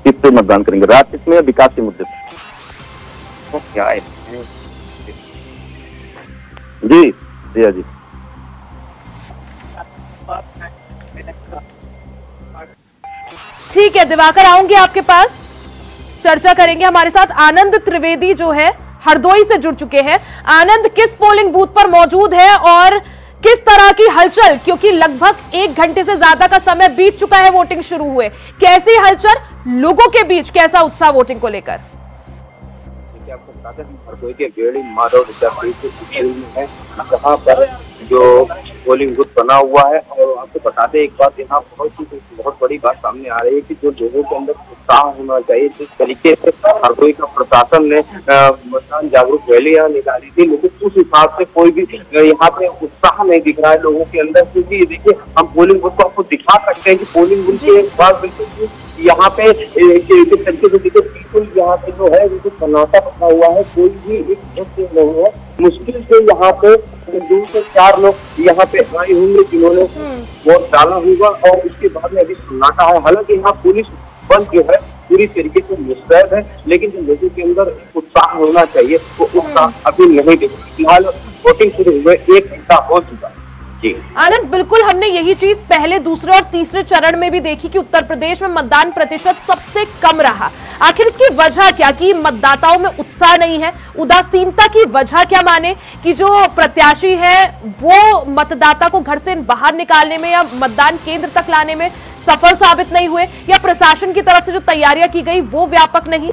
किस पे मतदान करेंगे, राष्ट्र हित में या विकास के मुद्दे पर? क्या है जी जिया जी, ठीक है दिवाकर, आऊंगी आपके पास, चर्चा करेंगे। हमारे साथ आनंद त्रिवेदी जो है हरदोई से जुड़ चुके हैं। आनंद, किस पोलिंग बूथ पर मौजूद है और किस तरह की हलचल, क्योंकि लगभग 1 घंटे से ज्यादा का समय बीत चुका है वोटिंग शुरू हुए, कैसी हलचल, लोगों के बीच कैसा उत्साह वोटिंग को लेकर? आपको बता दें, हरदोई के गेड़ी माधव है, जहाँ पर जो पोलिंग बूथ बना हुआ है। और आपको बता दें एक बात, यहाँ बहुत बड़ी बात सामने आ रही है कि जो लोगों के अंदर उत्साह होना चाहिए, जिस तरीके से हरदोई का प्रशासन ने मतदान जागरूक रैलियां निकाली थी, लेकिन उस हिसाब से कोई भी यहाँ पे उत्साह नहीं दिख रहा है लोगों के अंदर। क्योंकि देखिए, हम पोलिंग बूथ को आपको दिखा सकते हैं कि पोलिंग बूथ के बाद बिल्कुल यहाँ पे तरीके से देखिए, बिल्कुल यहाँ पे जो है बिल्कुल सन्नाटा बना हुआ है, कोई भी एक नहीं है। मुश्किल से यहाँ पे 2 से 4 लोग यहाँ पे आए होंगे जिन्होंने वोट डाला होगा, और उसके बाद में अभी सन्नाटा है। हालांकि यहाँ पुलिस बल जो है पूरी तरीके से मुस्तैद है, लेकिन जो लोगों के अंदर उत्साह होना चाहिए वो उत्साह अभी नहीं दिख रहा। फिलहाल वोटिंग शुरू हुए 1 घंटा हो चुका। आनंद, बिल्कुल हमने यही चीज पहले, दूसरे और तीसरे चरण में भी देखी कि उत्तर प्रदेश में मतदान प्रतिशत सबसे कम रहा। आखिर इसकी वजह क्या, कि मतदाताओं में उत्साह नहीं है, उदासीनता की वजह क्या माने, कि जो प्रत्याशी है वो मतदाता को घर से बाहर निकालने में या मतदान केंद्र तक लाने में सफल साबित नहीं हुए, या प्रशासन की तरफ से जो तैयारियां की गई वो व्यापक नहीं?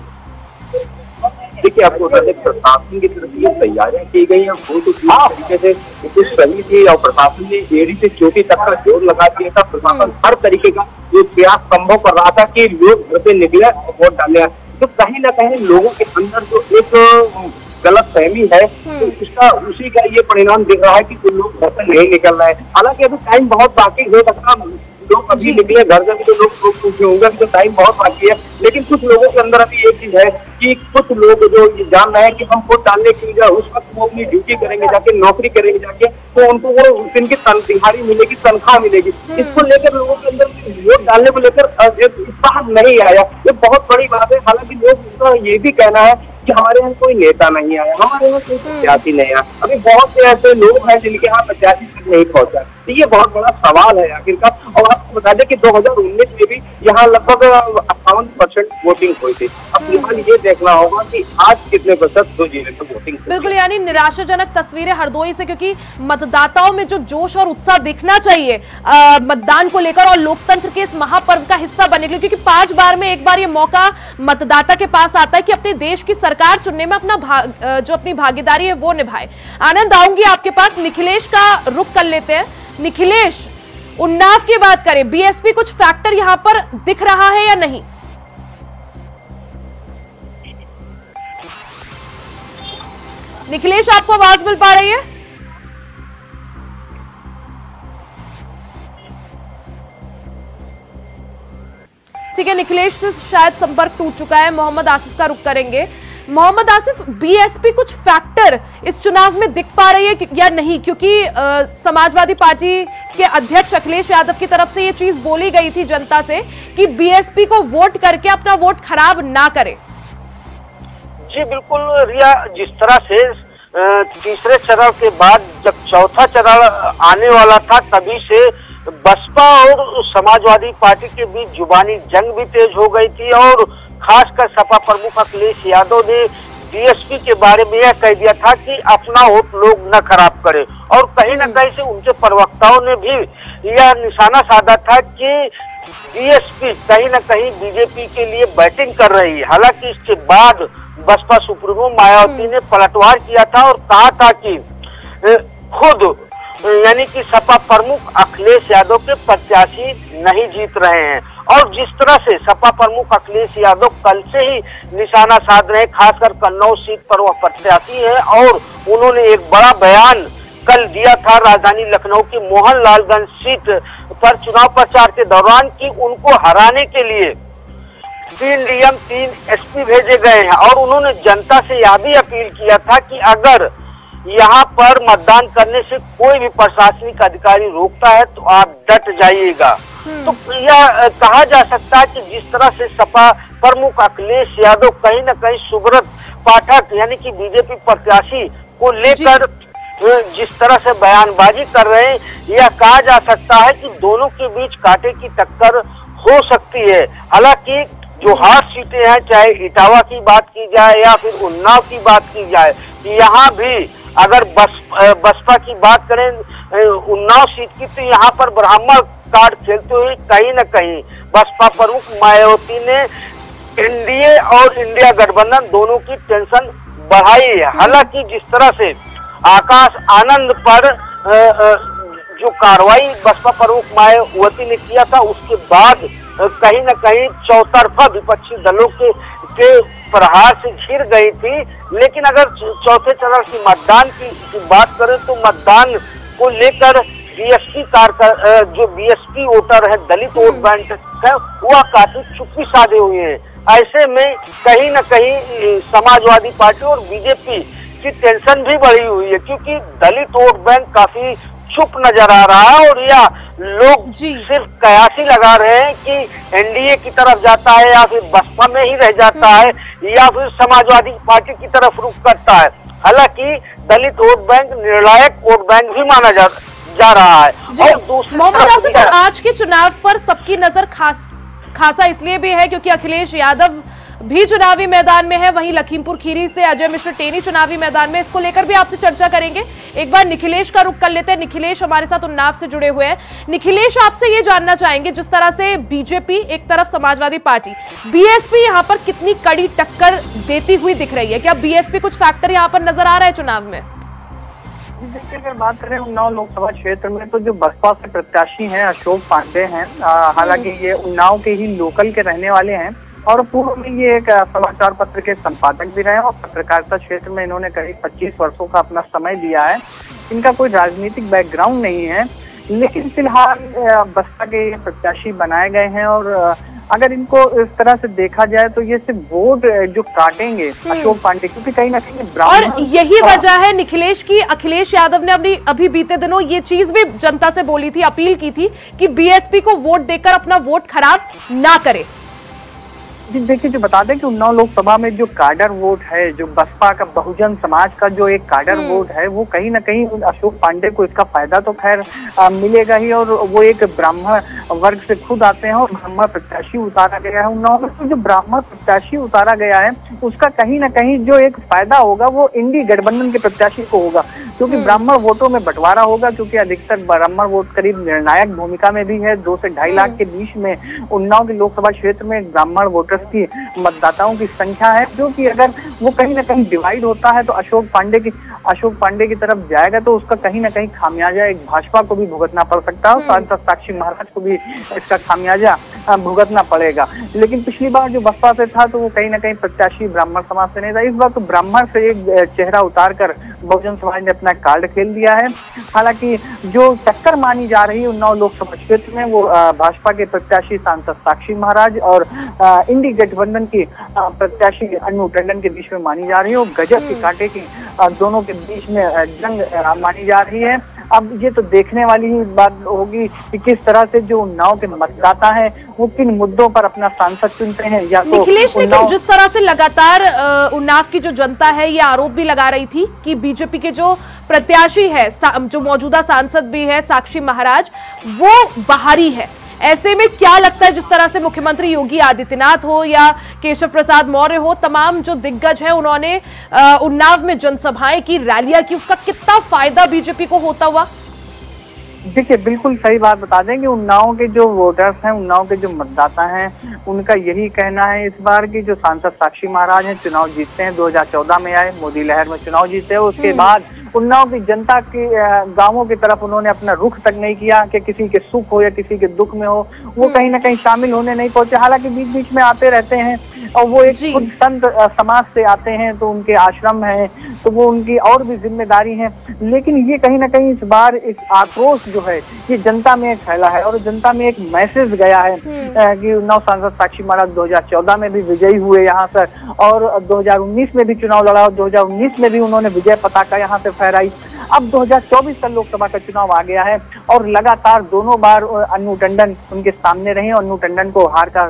देखिए, आपको बता दें, प्रशासन की तरफ से तैयारियां की गई हैं वो तो तरीके से कुछ सही थी, और प्रशासन ने एड़ी से चोटी तक का जोर लगा दिया था। प्रशासन हर तरीके का जो प्रयास संभव कर रहा था कि लोग घर से निकले और वोट डाले। तो कहीं ना कहीं लोगों के अंदर जो एक गलत फहमी है, तो उसका उसी का ये परिणाम दिख रहा है कि कुछ लोग घर से नहीं निकल रहे हैं। हालांकि अभी टाइम बहुत बाकी हो सकता, लोग अभी निकले घर से भी तो लोग पूछे होंगे, तो टाइम बहुत बाकी है। लेकिन कुछ लोगों के अंदर अभी एक चीज है कि कुछ लोग जो जान रहे हैं कि हम वोट डालने के लिए उस वक्त वो अपनी ड्यूटी करेंगे जाके, नौकरी करेंगे जाके, तो उनको वो उस दिन की दिहाड़ी मिलेगी, तनख्वाह मिलेगी। इसको लेकर लोगों के अंदर वोट डालने को लेकर उत्साह नहीं आया। ये बहुत बड़ी बात है। हालांकि लोग का ये भी कहना है कि हमारे यहाँ कोई नेता नहीं आया, हमारे यहाँ कोई प्रत्याशी नहीं आया। अभी बहुत से ऐसे लोग हैं जिनके यहाँ प्रत्याशी तक नहीं पहुंचा। तो ये बहुत बड़ा सवाल है आखिरकार। और आपको बता दें कि 2019 में भी यहाँ लगभग 58% वोटिंग हुई थी। अब फिलहाल ये देखना होगा कि आज कितने प्रतिशत दो जिले में वोटिंग। बिल्कुल, यानी निराशाजनक तस्वीरें हरदोई से, क्योंकि मतदाताओं में जो जोश और उत्साह दिखना चाहिए मतदान को लेकर और लोकतंत्र के इस महापर्व का हिस्सा बनने के लिए, क्योंकि 5 बार में एक बार ये मौका मतदाता के पास आता है कि अपने देश की सरकार चुनने में जो अपनी भागीदारी है वो निभाए। आनंद, आऊंगी आपके पास। निखिलेश का रुख कर लेते हैं। निखिलेश, उन्नाव की बात करें, बीएसपी कुछ फैक्टर यहां पर दिख रहा है या नहीं? निखिलेश, आपको आवाज मिल पा रही है? ठीक है, निखिलेश से शायद संपर्क टूट चुका है। मोहम्मद आसिफ का रुख करेंगे। मोहम्मद आसिफ, बीएसपी कुछ फैक्टर इस चुनाव में दिख पा रही है या नहीं? क्योंकि समाजवादी पार्टी के अध्यक्ष अखिलेश यादव की तरफ से ये चीज बोली गई थी जनता से कि बीएसपी को वोट करके अपना वोट खराब ना करे। जी बिल्कुल रिया, जिस तरह से तीसरे चरण के बाद जब चौथा चरण आने वाला था, तभी से बसपा और समाजवादी पार्टी के बीच जुबानी जंग भी तेज हो गई थी। और खासकर सपा प्रमुख अखिलेश यादव ने बीएसपी के बारे में यह कह दिया था कि अपना वोट लोग न खराब करें। और कहीं न कहीं से उनके प्रवक्ताओं ने भी यह निशाना साधा था कि बीएसपी कहीं न कहीं बीजेपी के लिए बैटिंग कर रही है। हालांकि इसके बाद बसपा सुप्रीमो मायावती ने पलटवार किया था और कहा था कि खुद यानी कि सपा प्रमुख अखिलेश यादव के प्रत्याशी नहीं जीत रहे हैं। और जिस तरह से सपा प्रमुख अखिलेश यादव कल से ही निशाना साध रहे हैं, खासकर कन्नौज सीट पर वह प्रत्याशी है, और उन्होंने एक बड़ा बयान कल दिया था राजधानी लखनऊ की मोहनलालगंज सीट पर चुनाव प्रचार के दौरान कि उनको हराने के लिए 3 डीएम 3 एसपी भेजे गए हैं। और उन्होंने जनता से यह भी अपील किया था कि अगर यहाँ पर मतदान करने से कोई भी प्रशासनिक अधिकारी रोकता है तो आप डट जाइएगा। तो यह कहा जा सकता है कि जिस तरह से सपा प्रमुख अखिलेश यादव कहीं न कहीं सुब्रत पाठक यानी कि बीजेपी प्रत्याशी को लेकर जिस तरह से बयानबाजी कर रहे हैं, यह कहा जा सकता है कि दोनों के बीच कांटे की टक्कर हो सकती है। हालांकि जो हार सीटें हैं, चाहे इटावा की बात की जाए या फिर उन्नाव की बात की जाए, यहाँ भी अगर बसपा की बात करें उन्नाव सीट की, तो यहाँ पर ब्राह्मण कार्ड खेलते हुए कहीं न कहीं बसपा प्रमुख मायावती ने एनडीए और इंडिया गठबंधन दोनों की टेंशन बढ़ाई है। हालांकि जिस तरह से आकाश आनंद पर जो कार्रवाई बसपा प्रमुख मायावती ने किया था, उसके बाद कहीं न कहीं चौतरफा विपक्षी दलों के प्रहार से घिर गई थी। लेकिन अगर चौथे चरण की मतदान की बात करें तो मतदान को लेकर जो बीएसपी वोटर है, दलित वोट बैंक है, वह काफी चुप्पी साधे हुए हैं। ऐसे में कहीं न कहीं समाजवादी पार्टी और बीजेपी की टेंशन भी बढ़ी हुई है, क्योंकि दलित वोट बैंक काफी चुप नजर आ रहा है और या लोग सिर्फ कयासी लगा रहे हैं कि एनडीए की तरफ जाता है या फिर बसपा में ही रह जाता है या फिर समाजवादी पार्टी की तरफ रुख करता है। हालांकि दलित वोट बैंक निर्णायक वोट बैंक भी माना जा रहा है। और दूसरी मोहम्मद आसिफ, आज के चुनाव पर सबकी नजर खासा इसलिए भी है क्योंकि अखिलेश यादव भी चुनावी मैदान में है, वहीं लखीमपुर खीरी से अजय मिश्र टेनी चुनावी मैदान में। इसको लेकर भी आपसे चर्चा करेंगे। एक बार निखिलेश का रुख कर लेते हैं। निखिलेश हमारे साथ उन्नाव से जुड़े हुए हैं। निखिलेश, आपसे ये जानना चाहेंगे, जिस तरह से बीजेपी एक तरफ समाजवादी पार्टी, बीएसपी यहाँ पर कितनी कड़ी टक्कर देती हुई दिख रही है? क्या बीएसपी कुछ फैक्टर यहाँ पर नजर आ रहा है चुनाव में? देखिए, अगर बात करें उन्नाव लोकसभा क्षेत्र में तो जो बसपा से प्रत्याशी हैं अशोक पांडे हैं। हालांकि ये उन्नाव के ही लोकल के रहने वाले हैं और पूर्व में ये एक समाचार पत्र के संपादक भी रहे और पत्रकारिता क्षेत्र में इन्होंने करीब 25 वर्षों का अपना समय दिया है। इनका कोई राजनीतिक बैकग्राउंड नहीं है, लेकिन फिलहाल बसपा के प्रत्याशी बनाए गए हैं और अगर इनको इस तरह से देखा जाए तो ये सिर्फ वोट जो काटेंगे अशोक पांडे, क्योंकि कहीं ना कहीं और यही वजह है निखिलेश की, अखिलेश यादव ने अभी बीते दिनों ये चीज भी जनता से बोली थी, अपील की थी कि बीएसपी को वोट देकर अपना वोट खराब ना करे। जी देखिए, जो बता दें कि उन्नाव लोकसभा में जो काडर वोट है, जो बसपा का बहुजन समाज का जो एक काडर वोट है, वो कहीं ना कहीं अशोक पांडे को इसका फायदा तो खैर मिलेगा ही। और वो एक ब्राह्मण वर्ग से खुद आते हैं और ब्राह्मण प्रत्याशी उतारा गया है उन्नाव में। तो जो ब्राह्मण प्रत्याशी उतारा गया है उसका कहीं ना कहीं जो एक फायदा होगा वो इंडी गठबंधन के प्रत्याशी को होगा, क्योंकि ब्राह्मण वोटों में बंटवारा होगा, क्योंकि अधिकतर ब्राह्मण वोट करीब निर्णायक भूमिका में भी है। 2 से 2.5 लाख के बीच में उन्नाव के लोकसभा क्षेत्र में ब्राह्मण वोटर्स की मतदाताओं की संख्या है, जो कि अगर वो कहीं ना कहीं डिवाइड होता है तो अशोक पांडे की तरफ जाएगा तो उसका कहीं ना कहीं खामियाजा एक भाजपा को भी भुगतना पड़ सकता है, सांसद साक्षी महाराज को भी इसका खामियाजा भुगतना पड़ेगा। लेकिन पिछली बार जो बसपा से था तो वो कहीं ना कहीं प्रत्याशी ब्राह्मण समाज से नहीं था। इस बार तो ब्राह्मण से एक चेहरा उतार कर बहुजन समाज ने अपना कार्ड खेल दिया है। हालांकि जो टक्कर मानी जा रही है उन्नाव लोकसभा क्षेत्र में वो भाजपा के प्रत्याशी सांसद साक्षी महाराज और इंडी गठबंधन की प्रत्याशी अनु टंडन के बीच में मानी जा रही है। और गजब के कांटे की दोनों के बीच में जंग मानी जा रही है। अब ये तो देखने वाली ही बात होगी कि किस तरह से जो उन्नाव के मतदाता हैं वो किन मुद्दों पर अपना सांसद चुनते हैं। या तो निखिलेश, लेकिन जिस तरह से लगातार उन्नाव की जो जनता है ये आरोप भी लगा रही थी कि बीजेपी के जो प्रत्याशी है, जो मौजूदा सांसद भी है साक्षी महाराज, वो बाहरी है। ऐसे में क्या लगता है, जिस तरह से मुख्यमंत्री योगी आदित्यनाथ हो या केशव प्रसाद मौर्य हो, तमाम जो दिग्गज हैं उन्होंने उन्नाव में जनसभाएं की, रैलियां की, उसका कितना फायदा बीजेपी को होता हुआ? देखिए, बिल्कुल सही बात बता दें कि उन्नाव के जो वोटर्स हैं, उन्नाव के जो मतदाता हैं, उनका यही कहना है इस बार की जो सांसद साक्षी महाराज हैं चुनाव जीतते हैं, 2014 में आए, मोदी लहर में चुनाव जीते, उसके बाद उन्नाव की जनता के गांवों की तरफ उन्होंने अपना रुख तक नहीं किया कि किसी के सुख हो या किसी के दुख में हो वो कहीं ना कहीं शामिल होने नहीं पहुंचे। हालांकि बीच बीच में आते रहते हैं और वो एक खुद संत समाज से आते हैं तो उनके आश्रम है तो वो उनकी और भी जिम्मेदारी है। लेकिन ये कहीं ना कहीं इस बार इस आक्रोश जो है ये जनता में फैला है और जनता में एक मैसेज गया है कि उन्नाव सांसद साक्षी महाराज 2014 में भी विजयी हुए यहाँ पर और 2019 में भी चुनाव लड़ा और 2019 में भी उन्होंने विजय पताका यहाँ से फहराई। अब 2024 का लोकसभा का चुनाव आ गया है और लगातार दोनों बार अनु टंडन उनके सामने रहे और अनु टंडन को हार का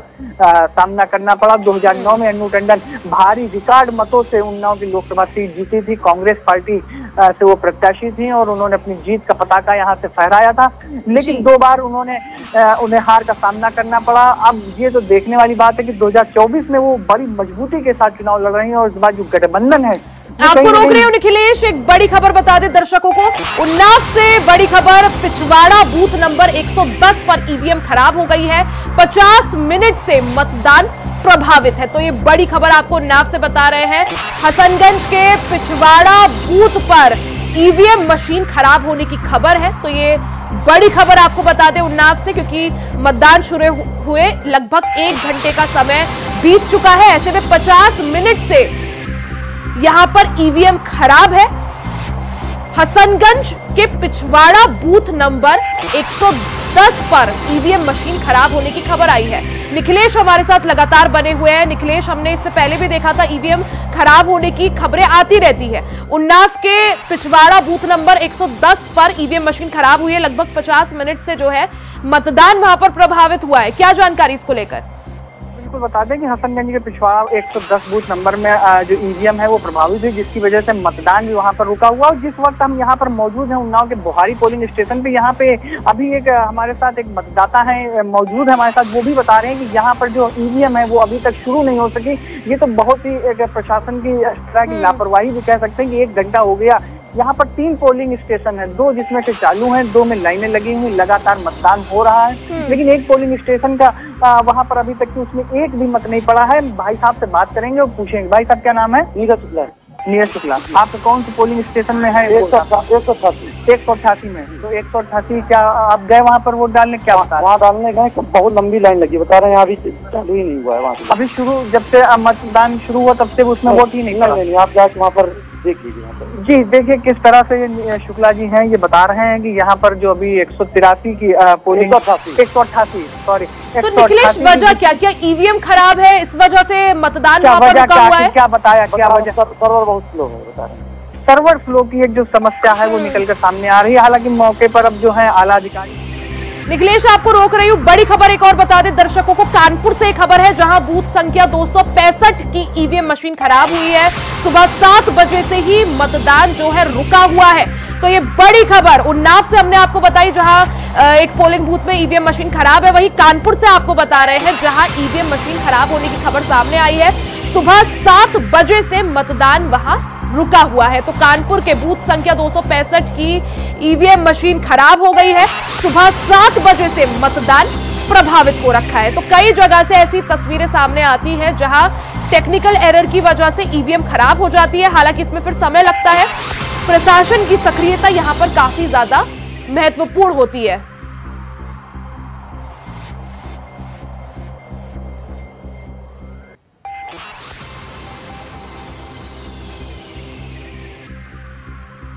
सामना करना पड़ा। 2009 में अनु टंडन भारी रिकॉर्ड मतों से उन्नाव की लोकसभा सीट जीती थी, कांग्रेस पार्टी से वो प्रत्याशी थी और उन्होंने अपनी जीत का पताका यहाँ से फहराया था। लेकिन 2 बार उन्हें हार का सामना करना पड़ा। अब ये तो देखने वाली बात है कि 2024 में वो बड़ी मजबूती के साथ चुनाव लड़ रही है और इस बार जो गठबंधन है। आपको रोक रही हूँ निखिलेश, एक बड़ी खबर बता दे दर्शकों को। उन्नाव से बड़ी खबर, पिछवाड़ा बूथ नंबर 110 पर ईवीएम खराब हो गई है, 50 मिनट से मतदान प्रभावित है। तो ये बड़ी खबर आपको उन्नाव से बता रहे हैं। हसनगंज के पिछवाड़ा बूथ पर ईवीएम मशीन खराब होने की खबर है। तो ये बड़ी खबर आपको बता दें उन्नाव से, क्योंकि मतदान शुरू हुए लगभग 1 घंटे का समय बीत चुका है। ऐसे में 50 मिनट से यहां पर ईवीएम खराब है। हसनगंज के पिछवाड़ा बूथ नंबर 110 पर ईवीएम मशीन खराब होने की खबर आई है। निखिलेश हमारे साथ लगातार बने हुए हैं। निखिलेश, हमने इससे पहले भी देखा था ईवीएम खराब होने की खबरें आती रहती है। उन्नाव के पिछवाड़ा बूथ नंबर 110 पर ईवीएम मशीन खराब हुई है। लगभग 50 मिनट से जो है मतदान वहां पर प्रभावित हुआ है। क्या जानकारी इसको लेकर? बिल्कुल बता दें कि हसनगंज के पिछवाड़ा 110 बूथ नंबर में जो ईवीएम है वो प्रभावित हुई, जिसकी वजह से मतदान भी वहां पर रुका हुआ। और जिस वक्त हम यहाँ पर मौजूद हैं उन्नाव के बोहारी पोलिंग स्टेशन पे, यहाँ पे अभी एक हमारे साथ एक मतदाता है मौजूद है हमारे साथ, वो भी बता रहे हैं कि यहाँ पर जो ईवीएम है वो अभी तक शुरू नहीं हो सकी। ये तो बहुत ही एक प्रशासन की इस तरह की लापरवाही भी कह सकते हैं कि 1 घंटा हो गया। यहाँ पर 3 पोलिंग स्टेशन है, 2 जिसमें से चालू हैं, 2 में लाइनें लगी हुई, लगातार मतदान हो रहा है। लेकिन एक पोलिंग स्टेशन का वहाँ पर अभी तक की उसमें एक भी मत नहीं पड़ा है। भाई साहब से बात करेंगे और पूछेंगे। भाई साहब क्या नाम है? नीरज शुक्ला। आप कौन से पोलिंग स्टेशन में है? 188 में। तो 188 क्या आप गए वहाँ पर वोट डालने? क्या बता? वहाँ डालने गए तो बहुत लंबी लाइन लगी, बता रहे हैं अभी चालू ही नहीं हुआ है वहाँ। अभी शुरू जब से मतदान शुरू हुआ तब से उसमें वोट ही नहीं पड़ा। आप जाके वहाँ पर देख लीजिए। जी देखिए किस तरह से शुक्ला जी हैं, ये बता रहे हैं कि यहाँ पर जो अभी 183 की पोलिंग 188 सॉरी। तो निखिलेश वजह क्या ईवीएम खराब है, इस वजह से मतदान वहाँ पर रुका हुआ है? क्या बताया, क्या वजह? सर्वर बहुत स्लो है बता रहे हैं। सर्वर फ्लो की एक जो समस्या है वो निकल कर सामने आ रही है। हालांकि मौके पर अब जो है आला अधिकारी। निखिलेश आपको रोक रही हूँ, बड़ी खबर एक और बता दे दर्शकों को। कानपुर से खबर है जहां बूथ संख्या 265 की ईवीएम मशीन खराब हुई है। सुबह 7 बजे से ही मतदान जो है रुका हुआ है। तो ये बड़ी खबर उन्नाव से हमने आपको बताई जहां एक पोलिंग बूथ में ईवीएम मशीन खराब है, वहीं कानपुर से आपको बता रहे हैं जहां ईवीएम मशीन खराब होने की खबर सामने आई है। सुबह 7 बजे से मतदान वहां रुका हुआ है। तो कानपुर के बूथ संख्या 265 की ईवीएम मशीन खराब हो गई है। सुबह 7 बजे से मतदान प्रभावित हो रखा है। तो कई जगह से ऐसी तस्वीरें सामने आती हैं जहां टेक्निकल एरर की वजह से ईवीएम खराब हो जाती है। हालांकि इसमें फिर समय लगता है। प्रशासन की सक्रियता यहां पर काफी ज्यादा महत्वपूर्ण होती है।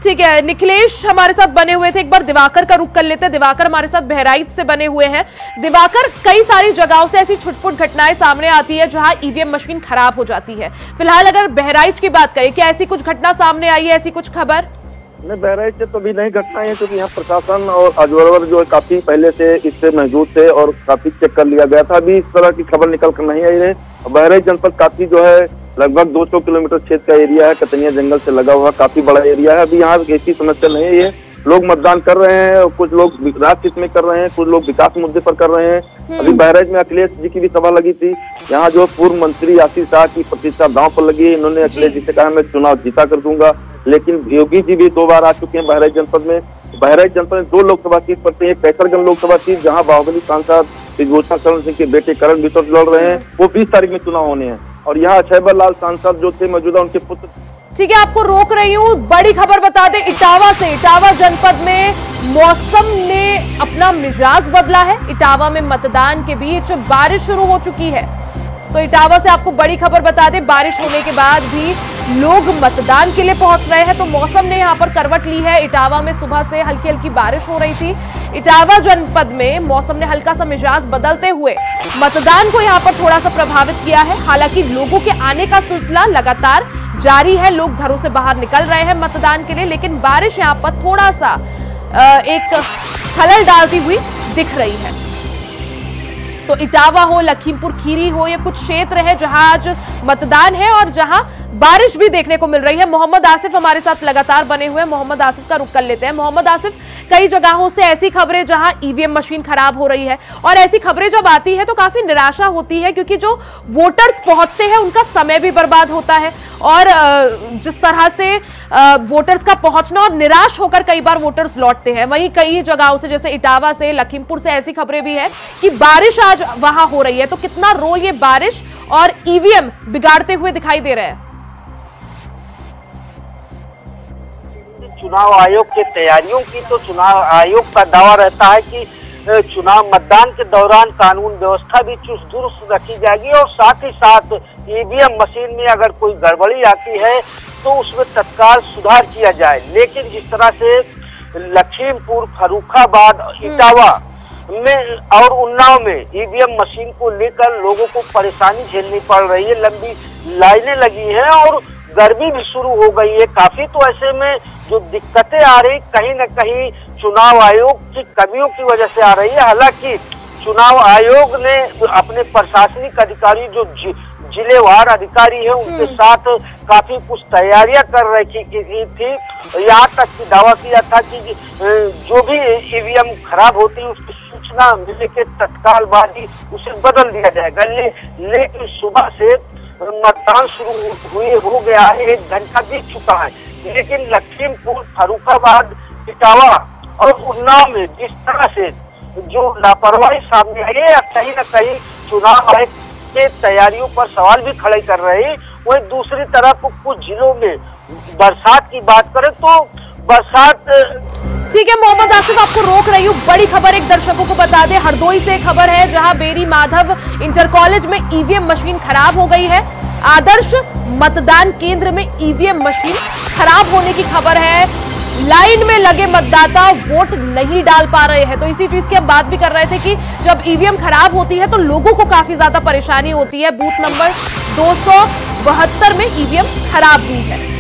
ठीक है, निखिलेश हमारे साथ बने हुए थे। एक बार दिवाकर का रुख कर लेते हैं। दिवाकर हमारे साथ बहराइच से बने हुए हैं। दिवाकर, कई सारी जगहों से ऐसी छुटपुट घटनाएं सामने आती है जहां ईवीएम मशीन खराब हो जाती है। फिलहाल अगर बहराइच की बात करें, क्या ऐसी कुछ घटना सामने आई है, ऐसी कुछ खबर? नहीं, बहराइच से तो भी नहीं घटनाएं है, क्योंकि यहाँ प्रशासन और ऑब्जर्वर जो है काफी पहले से इससे मौजूद थे और काफी चेक कर लिया गया था। अभी इस तरह की खबर निकल कर नहीं आई है। बहराइच जनपद काफी जो है लगभग 200 किलोमीटर क्षेत्र का एरिया है, कतनिया जंगल से लगा हुआ काफी बड़ा एरिया है। अभी यहाँ ऐसी समस्या नहीं है। लोग मतदान कर रहे हैं, कुछ लोग राजनीति में कर रहे हैं, कुछ लोग विकास मुद्दे पर कर रहे हैं। अभी बहराइच में अखिलेश जी की भी सभा लगी थी। यहाँ जो पूर्व मंत्री आशीष शाह की प्रतिष्ठा दांव पर लगी है। इन्होंने अखिलेश जी से कहा मैं चुनाव जीता कर दूंगा, लेकिन योगी जी भी 2 बार आ चुके हैं बहराइच जनपद में। बहराइच जनपद में 2 लोकसभा सीट पड़ती है। कैसरगंज लोकसभा सीट जहाँ बाहुबली सांसद ब्रिजभूषण शरण सिंह के बेटे करण बिटौर लड़ रहे हैं, वो 20 तारीख में चुनाव होने हैं। और यहाँ अक्षयबर लाल सांसद जो थे मौजूदा, उनके पुत्र। ठीक है, आपको रोक रही हूँ। बड़ी खबर बता दें इटावा से। इटावा जनपद में मौसम ने अपना मिजाज बदला है। इटावा में मतदान के बीच बारिश शुरू हो चुकी है। तो इटावा से आपको बड़ी खबर बता दें, बारिश होने के बाद भी लोग मतदान के लिए पहुंच रहे हैं। तो मौसम ने यहां पर करवट ली है। इटावा में सुबह से हल्की हल्की बारिश हो रही थी। इटावा जनपद में मौसम ने हल्का सा मिजाज बदलते हुए मतदान को यहां पर थोड़ा सा प्रभावित किया है। हालांकि लोगों के आने का सिलसिला लगातार जारी है। लोग घरों से बाहर निकल रहे हैं मतदान के लिए, लेकिन बारिश यहां पर थोड़ा सा एक खलल डालती हुई दिख रही है। तो इटावा हो, लखीमपुर खीरी हो, ये कुछ क्षेत्र है जहां आज मतदान है और जहां बारिश भी देखने को मिल रही है। मोहम्मद आसिफ हमारे साथ लगातार बने हुए हैं। मोहम्मद आसिफ का रुख कर लेते हैं। मोहम्मद आसिफ, कई जगहों से ऐसी खबरें जहां ईवीएम मशीन खराब हो रही है, और ऐसी खबरें जब आती है तो काफी निराशा होती है, क्योंकि जो वोटर्स पहुंचते हैं उनका समय भी बर्बाद होता है। और जिस तरह से वोटर्स का पहुंचना, और निराश होकर कई बार वोटर्स लौटते हैं। वहीं कई जगहों से जैसे इटावा से, लखीमपुर से ऐसी खबरें भी है कि बारिश आज वहां हो रही है। तो कितना रोल ये बारिश और ईवीएम बिगाड़ते हुए दिखाई दे रहा है? चुनाव आयोग की तैयारियों की, तो चुनाव आयोग का दावा रहता है कि चुनाव मतदान के दौरान कानून व्यवस्था भी चुस्त दुरुस्त रखी जाएगी, और साथ ही साथ ईवीएम मशीन में अगर कोई गड़बड़ी आती है तो उसमें तत्काल सुधार किया जाए। लेकिन जिस तरह से लखीमपुर, फर्रुखाबाद, इटावा में और उन्नाव में ईवीएम मशीन को लेकर लोगों को परेशानी झेलनी पड़ रही है, लंबी लाइनें लगी हैं और गर्मी भी शुरू हो गई है काफी। तो ऐसे में जो दिक्कतें आ रही, कहीं न कहीं चुनाव आयोग की कमियों की वजह से आ रही है। हालांकि चुनाव आयोग ने अपने प्रशासनिक अधिकारी जो जिलेवार अधिकारी है उनके साथ काफी कुछ तैयारियां कर रखी थी। यहाँ तक कि दावा किया था कि जो भी ईवीएम खराब होती है उसकी सूचना मिलने के तत्काल बाद ही उसे बदल दिया जाएगा। लेकिन सुबह से मतदान शुरू हो गया है, 1 घंटा बीत चुका है, लेकिन लखीमपुर, फर्रुखाबाद, इटावा और उन्नाव में जिस तरह से जो लापरवाही सामने आई है, कहीं न कहीं चुनाव आयोग के तैयारियों पर सवाल भी खड़े कर रहे हैं। वहीं दूसरी तरफ कुछ जिलों में बरसात की बात करें तो बरसात। ठीक है मोहम्मद आसिफ, आपको रोक रही हूँ। बड़ी खबर एक दर्शकों को बता दें, हरदोई से खबर है जहां बेरी माधव इंटर कॉलेज में ईवीएम मशीन खराब हो गई है। आदर्श मतदान केंद्र में ईवीएम मशीन खराब होने की खबर है। लाइन में लगे मतदाता वोट नहीं डाल पा रहे हैं। तो इसी चीज की हम बात भी कर रहे थे कि जब ईवीएम खराब होती है तो लोगों को काफी ज्यादा परेशानी होती है। बूथ नंबर 272 में ईवीएम खराब हुई है।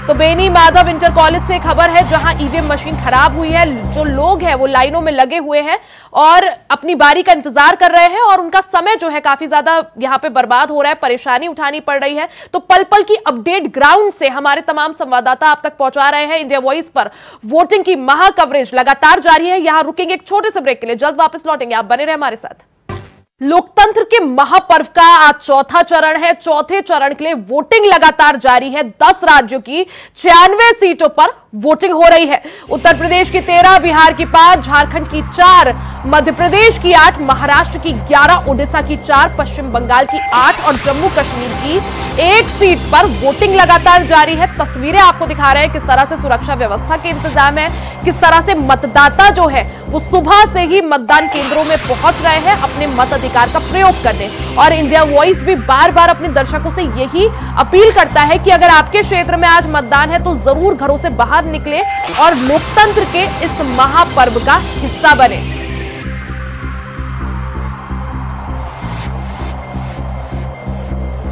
तो बेनी माधव इंटर कॉलेज से खबर है जहां ईवीएम मशीन खराब हुई है। जो लोग हैं वो लाइनों में लगे हुए हैं और अपनी बारी का इंतजार कर रहे हैं और उनका समय जो है काफी ज्यादा यहां पे बर्बाद हो रहा है, परेशानी उठानी पड़ रही है। तो पल पल की अपडेट ग्राउंड से हमारे तमाम संवाददाता आप तक पहुंचा रहे हैं। इंडिया वॉइस पर वोटिंग की महा कवरेज लगातार जारी है। यहां रुकेंगे एक छोटे से ब्रेक के लिए, जल्द वापस लौटेंगे, आप बने रहे हमारे साथ। लोकतंत्र के महापर्व का आज चौथा चरण है। चौथे चरण के लिए वोटिंग लगातार जारी है। 10 राज्यों की 96 सीटों पर वोटिंग हो रही है। उत्तर प्रदेश की 13, बिहार की 5, झारखंड की 4, मध्य प्रदेश की 8, महाराष्ट्र की 11, उड़ीसा की 4, पश्चिम बंगाल की 8 और जम्मू कश्मीर की 1 सीट पर वोटिंग लगातार जारी है। तस्वीरें आपको दिखा रहे हैं किस तरह से सुरक्षा व्यवस्था के इंतजाम है, किस तरह से मतदाता जो है वो सुबह से ही मतदान केंद्रों में पहुंच रहे हैं अपने मताधिकार का प्रयोग करने। और इंडिया वॉइस भी बार बार अपने दर्शकों से यही अपील करता है कि अगर आपके क्षेत्र में आज मतदान है तो जरूर घरों से बाहर निकले और लोकतंत्र के इस महापर्व का हिस्सा बने।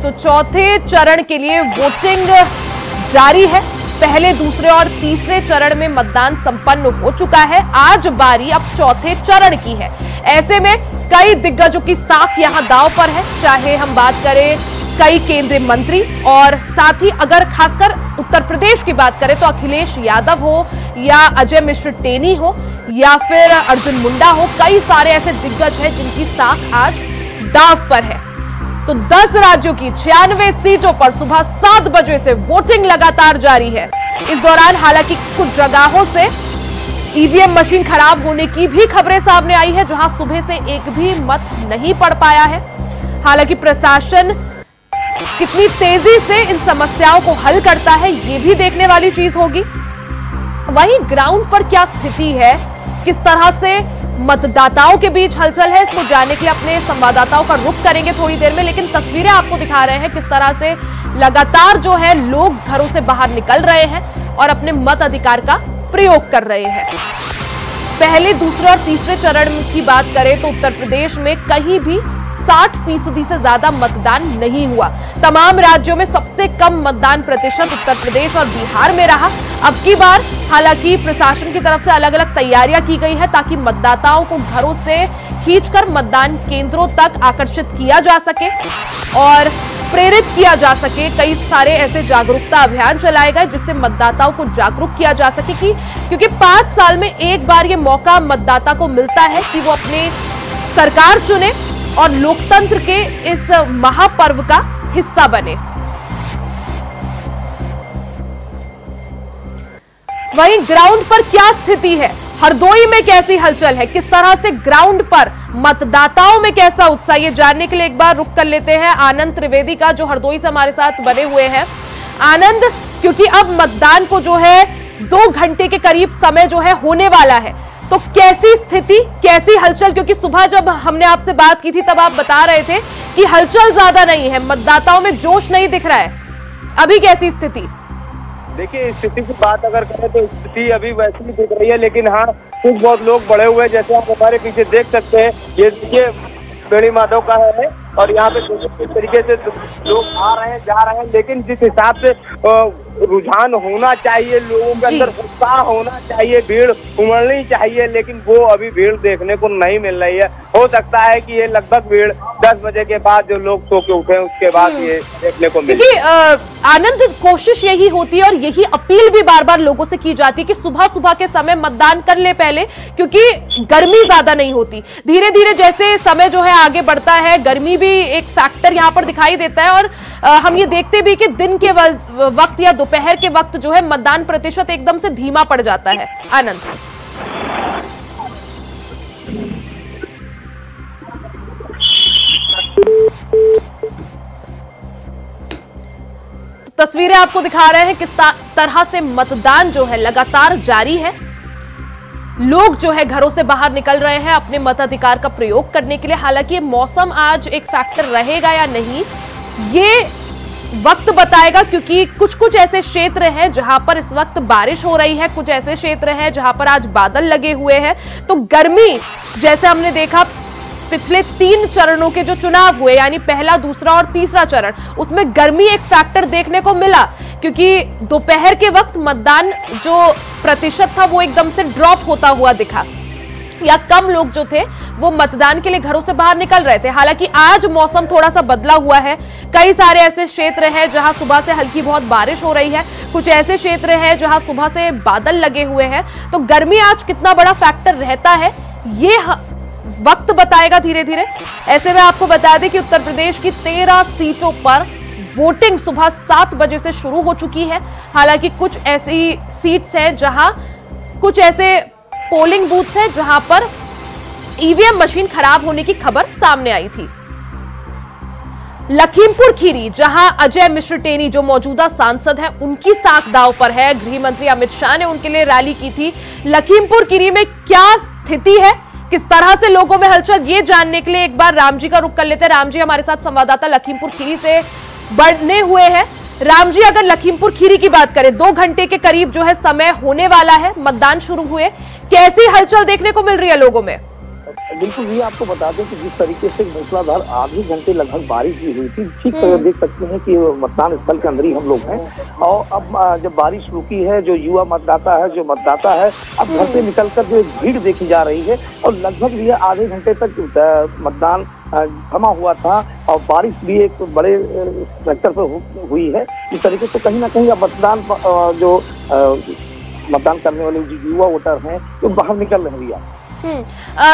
तो चौथे चरण के लिए वोटिंग जारी है। पहले, दूसरे और तीसरे चरण में मतदान संपन्न हो चुका है। आज बारी अब चौथे चरण की है। ऐसे में कई दिग्गजों की साख यहां दांव पर है। चाहे हम बात करें कई केंद्रीय मंत्री और साथ ही अगर खासकर उत्तर प्रदेश की बात करें तो अखिलेश यादव हो या अजय मिश्र टेनी हो या फिर अर्जुन मुंडा हो, कई सारे ऐसे दिग्गज हैं जिनकी साख आज दांव पर है। तो 10 राज्यों की 96 सीटों पर सुबह 7 बजे से वोटिंग लगातार जारी है। इस दौरान हालांकि कुछ जगहों से ईवीएम मशीन खराब होने की भी खबरें सामने आई है, जहां सुबह से एक भी मत नहीं पड़ पाया है। हालांकि प्रशासन कितनी तेजी से इन समस्याओं को हल करता है ये भी देखने वाली चीज होगी। वहीं ग्राउंड पर क्या स्थिति है, किस तरह से मतदाताओं के बीच हलचल है, इसको जानने के लिए अपने संवाददाताओं का रुख करेंगे थोड़ी देर में। लेकिन तस्वीरें आपको दिखा रहे हैं किस तरह से लगातार जो है लोग घरों से बाहर निकल रहे हैं और अपने मत अधिकार का प्रयोग कर रहे हैं। पहले, दूसरे और तीसरे चरण की बात करें तो उत्तर प्रदेश में कहीं भी 60% से ज्यादा मतदान नहीं हुआ। तमाम राज्यों में सबसे कम मतदान प्रतिशत उत्तर प्रदेश और बिहार में रहा। अब की बार हालांकि प्रशासन की तरफ से अलग अलग तैयारियां की गई है ताकि मतदाताओं को घरों से खींचकर मतदान केंद्रों तक आकर्षित किया जा सके और प्रेरित किया जा सके। कई सारे ऐसे जागरूकता अभियान चलाए गए जिससे मतदाताओं को जागरूक किया जा सके क्योंकि 5 साल में एक बार ये मौका मतदाता को मिलता है कि वो अपने सरकार चुने और लोकतंत्र के इस महापर्व का हिस्सा बने। वहीं ग्राउंड पर क्या स्थिति है, हरदोई में कैसी हलचल है, किस तरह से ग्राउंड पर मतदाताओं में कैसा उत्साह, ये जानने के लिए एक बार रुक कर लेते हैं आनंद त्रिवेदी का जो हरदोई से हमारे साथ बने हुए हैं। आनंद, क्योंकि अब मतदान को जो है 2 घंटे के करीब समय जो है होने वाला है, तो कैसी स्थिति, कैसी हलचल, क्योंकि सुबह जब हमने आपसे बात की थी तब आप बता रहे थे कि हलचल ज्यादा नहीं है, मतदाताओं में जोश नहीं दिख रहा है, अभी कैसी स्थिति? देखिए, स्थिति की बात अगर करें तो स्थिति अभी वैसी ही दिख रही है, लेकिन हाँ कुछ बहुत लोग बढ़े हुए, जैसे आप हमारे पीछे देख सकते हैं, ये देखिए बेड़ी माधव का है और यहाँ पे किस तरीके से लोग आ रहे हैं, जा रहे हैं, लेकिन जिस हिसाब से रुझान होना चाहिए, लोगों के अंदर उत्साह होना चाहिए, भीड़ उमड़नी चाहिए, लेकिन वो अभी भीड़ देखने को नहीं मिल रही है। हो सकता है कि ये लगभग भीड़ 10 बजे के बाद जो लोग सो के उठे उसके बाद ये देखने को मिले। आनंद, कोशिश यही होती है और यही अपील भी बार बार लोगों से की जाती है कि सुबह सुबह के समय मतदान कर ले पहले, क्योंकि गर्मी ज्यादा नहीं होती। धीरे धीरे जैसे समय जो है आगे बढ़ता है, गर्मी भी एक फैक्टर यहाँ पर दिखाई देता है और हम ये देखते भी कि दिन के वक्त या दोपहर के वक्त जो है मतदान प्रतिशत एकदम से धीमा पड़ जाता है। आनंद, तस्वीरें आपको दिखा रहे हैं किस तरह से मतदान जो है लगातार जारी है। लोग जो है घरों से बाहर निकल रहे हैं अपने मताधिकार का प्रयोग करने के लिए। हालांकि मौसम आज एक फैक्टर रहेगा या नहीं ये वक्त बताएगा, क्योंकि कुछ कुछ ऐसे क्षेत्र हैं जहां पर इस वक्त बारिश हो रही है, कुछ ऐसे क्षेत्र हैं जहां पर आज बादल लगे हुए हैं। तो गर्मी, जैसे हमने देखा पिछले 3 चरणों के जो चुनाव हुए, यानी पहला, दूसरा और तीसरा चरण, उसमें गर्मी एक फैक्टर देखने को मिला, क्योंकि दोपहर के वक्त मतदान जो प्रतिशत था वो एकदम से ड्रॉप होता हुआ दिखा, या कम लोग जो थे वो मतदान के लिए घरों से बाहर निकल रहे थे। हालांकि आज मौसम थोड़ा सा बदला हुआ है। कई सारे ऐसे क्षेत्र हैं जहां सुबह से हल्की बहुत बारिश हो रही है, कुछ ऐसे क्षेत्र हैं जहां सुबह से बादल लगे हुए हैं। तो गर्मी आज कितना बड़ा फैक्टर रहता है ये वक्त बताएगा धीरे धीरे। ऐसे में आपको बता दें कि उत्तर प्रदेश की 13 सीटों पर वोटिंग सुबह 7 बजे से शुरू हो चुकी है। हालांकि कुछ ऐसी सीट्स हैं जहां कुछ ऐसे पोलिंग बूथ्स हैं जहां पर ईवीएम मशीन खराब होने की खबर सामने आई थी। लखीमपुर खीरी, जहां अजय मिश्र टेनी जो मौजूदा सांसद हैं उनकी साख दांव पर है। गृह मंत्री अमित शाह ने उनके लिए रैली की थी। लखीमपुर खीरी में क्या स्थिति है, किस तरह से लोगों में हलचल, ये जानने के लिए एक बार राम जी का रुख कर लेते हैं। राम जी हमारे साथ संवाददाता लखीमपुर खीरी से बने हुए हैं। राम जी, अगर लखीमपुर खीरी की बात करें, 2 घंटे के करीब जो है समय होने वाला है, मतदान शुरू हुए, कैसी हलचल देखने को मिल रही है लोगों में? बिल्कुल, ये आपको बता दें कि जिस तरीके से मूसलाधार आधे घंटे लगभग बारिश भी हुई थी, ठीक देख सकते हैं कि मतदान स्थल के अंदर ही हम लोग हैं। और अब जब बारिश रुकी है, जो युवा मतदाता है, जो मतदाता है, अब घर से निकलकर जो भीड़ देखी जा रही है और लगभग ये आधे घंटे तक मतदान थमा हुआ था और बारिश भी एक बड़े सेक्टर पर हुई है। इस तरीके से कहीं ना कहीं अब मतदान करने वाले जो युवा वोटर हैं तो बाहर निकल रहे हैं।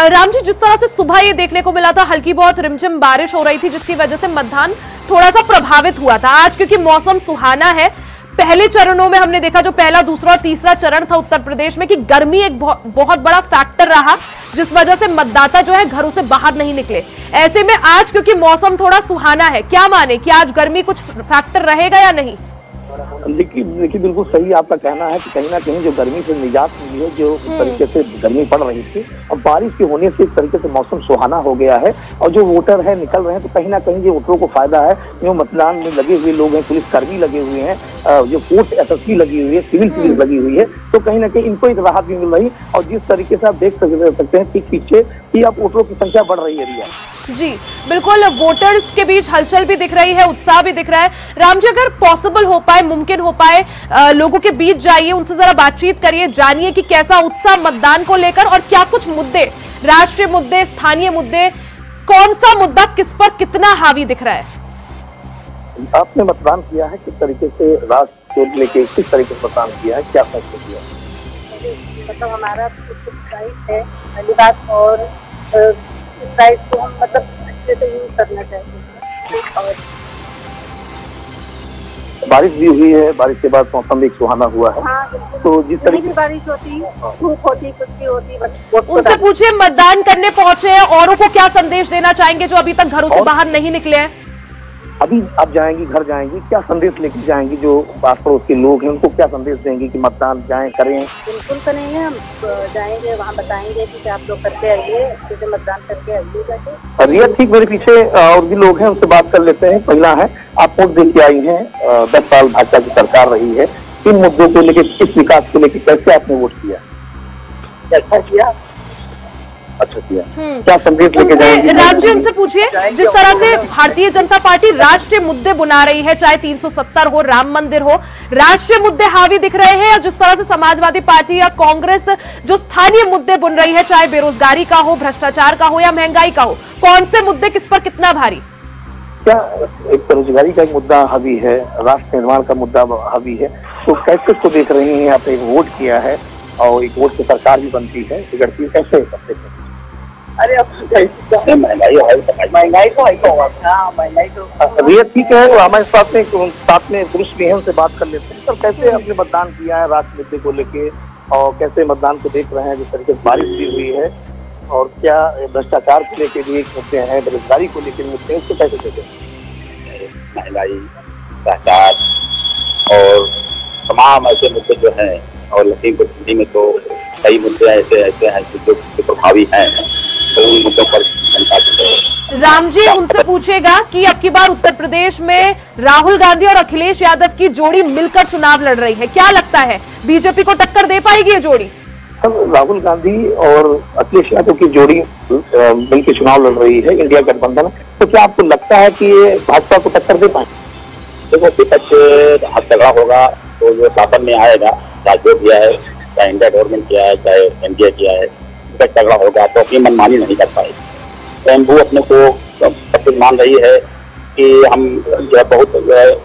राम जी, जिस तरह से सुबह ये देखने को मिला था हल्की बहुत रिमझिम बारिश हो रही थी जिसकी वजह से मतदान थोड़ा सा प्रभावित हुआ था। आज क्योंकि मौसम सुहाना है, पहले चरणों में हमने देखा जो पहला, दूसरा और तीसरा चरण था उत्तर प्रदेश में कि गर्मी एक बहुत बड़ा फैक्टर रहा जिस वजह से मतदाता जो है घरों से बाहर नहीं निकले। ऐसे में आज क्योंकि मौसम थोड़ा सुहाना है, क्या माने कि आज गर्मी कुछ फैक्टर रहेगा या नहीं? देखिए बिल्कुल सही आपका कहना है कि कहीं ना कहीं जो गर्मी से निजात मिली है, जो तरीके से गर्मी पड़ रही थी, और बारिश के होने से एक तरीके से मौसम सुहाना हो गया है और जो वोटर है निकल रहे हैं, तो कहीं ना कहीं जो वोटरों को फायदा है। जो मतदान में लगे हुए लोग हैं, पुलिसकर्मी लगे हुए हैं, जो फोर्स एसएसपी लगी हुई है, सिविल पुलिस लगी हुई है, तो कहीं ना कहीं इनको एक राहत भी मिल रही। और जिस तरीके से आप देख सकते हैं ठीक पीछे कि अब वोटरों की संख्या बढ़ रही है रिया। जी बिल्कुल, वोटर्स के बीच हलचल भी दिख रही है, उत्साह भी दिख रहा है। राम जी, अगर पॉसिबल हो पाए, मुमकिन हो पाए, लोगों के बीच जाइए, उनसे जरा बातचीत करिए, जानिए कि कैसा उत्साह मतदान को लेकर और क्या कुछ मुद्दे, राष्ट्रीय मुद्दे, स्थानीय मुद्दे, कौन सा मुद्दा किस पर कितना हावी दिख रहा है? आपने मतदान किया है, किस तरीके से राष्ट्र को लेके किस तरीके से मतदान किया है, क्या फैसला किया है? मतलब हमारा राइट है पहली बात, और राइट को हम मतलब अच्छे से यूज करना चाहिए। और बारिश भी हुई है, बारिश के बाद मौसम भी सुहाना हुआ है। हाँ, तो जिस तरीके से बारिश होती, धूप होती, कुछ भी होती, उनसे पूछिए मतदान करने पहुंचे हैं, औरों को क्या संदेश देना चाहेंगे जो अभी तक घरों से बाहर नहीं निकले हैं? अभी आप जाएंगी, घर जाएंगी, क्या संदेश लेके जाएंगी? जो पास पड़ोस के लोग हैं उनको क्या संदेश देंगे कि मतदान जाएं, करें? बिल्कुल करेंगे, हम जाएंगे वहाँ बताएंगे कि आप लोग करके आइए, अच्छे से मतदान करके आइए जाके। रिया, ठीक मेरे पीछे और भी लोग हैं, उनसे बात कर लेते हैं। पहला है, आप वोट दे के आई हैं, 10 साल भाजपा की सरकार रही है, किन मुद्दों को लेकर, किस विकास को लेकर कैसे आपने वोट किया? कैसा किया? अच्छा किया। क्या संदेश लेके जाएंगे? राम जी उनसे पूछिए, जिस तरह से भारतीय जनता पार्टी राष्ट्रीय मुद्दे बुना रही है, चाहे 370 हो, राम मंदिर हो, राष्ट्रीय मुद्दे हावी दिख रहे हैं, या जिस तरह से समाजवादी पार्टी या कांग्रेस जो स्थानीय मुद्दे बुन रही है, चाहे बेरोजगारी का हो, भ्रष्टाचार का हो या महंगाई का हो, कौन से मुद्दे किस पर कितना भारी? क्या एक बेरोजगारी का एक मुद्दा हावी है, राष्ट्र निर्माण का मुद्दा हावी है, तो कैसे इसको देख रही हैं? आपने एक वोट किया है और एक वोट से सरकार भी बनती है, बिगड़ती है, कैसे करते हैं? अरे अब महंगाई तो है, महंगाई तो ये ठीक है। हमारे साथ में पुरुष भी हैं, उनसे बात कर लेते हैं। तो कैसे आपने मतदान किया है राष्ट्र मुद्दे को लेके, और कैसे मतदान को देख रहे हैं? जिस तरीके से बारिश भी हुई है, और क्या भ्रष्टाचार को लेके भी एक मुद्दे हैं, बेरोजगारी को लेकर मुद्दे हैं, उसको कैसे देते हैं? महंगाई, भ्रष्टाचार और तमाम ऐसे मुद्दे जो हैं, और लखीमपुर खीरी में तो कई मुद्दे ऐसे हैं जो प्रभावी हैं, तो उन मुद्दों पर जनता की। राम जी उनसे पूछेगा कि अब की बार उत्तर प्रदेश में राहुल गांधी और अखिलेश यादव की जोड़ी मिलकर चुनाव लड़ रही है, क्या लगता है बीजेपी को टक्कर दे पाएगी ये जोड़ी? राहुल गांधी और अखिलेश यादव की जोड़ी मिलकर चुनाव लड़ रही है, इंडिया गठबंधन, तो क्या आपको लगता है कि ये भाजपा को टक्कर दे पाए? देखो, विपक्ष हाथ तगड़ा होगा तो जो शासन में आएगा, चाहे जो किया है, चाहे इंडिया गवर्नमेंट किया है, चाहे एनडीए किया है, विपक्ष तगड़ा होगा तो अपनी मनमानी नहीं कर पाएगी। स्वयंभू अपने को सब कुछ मान रही है कि हम जो है बहुत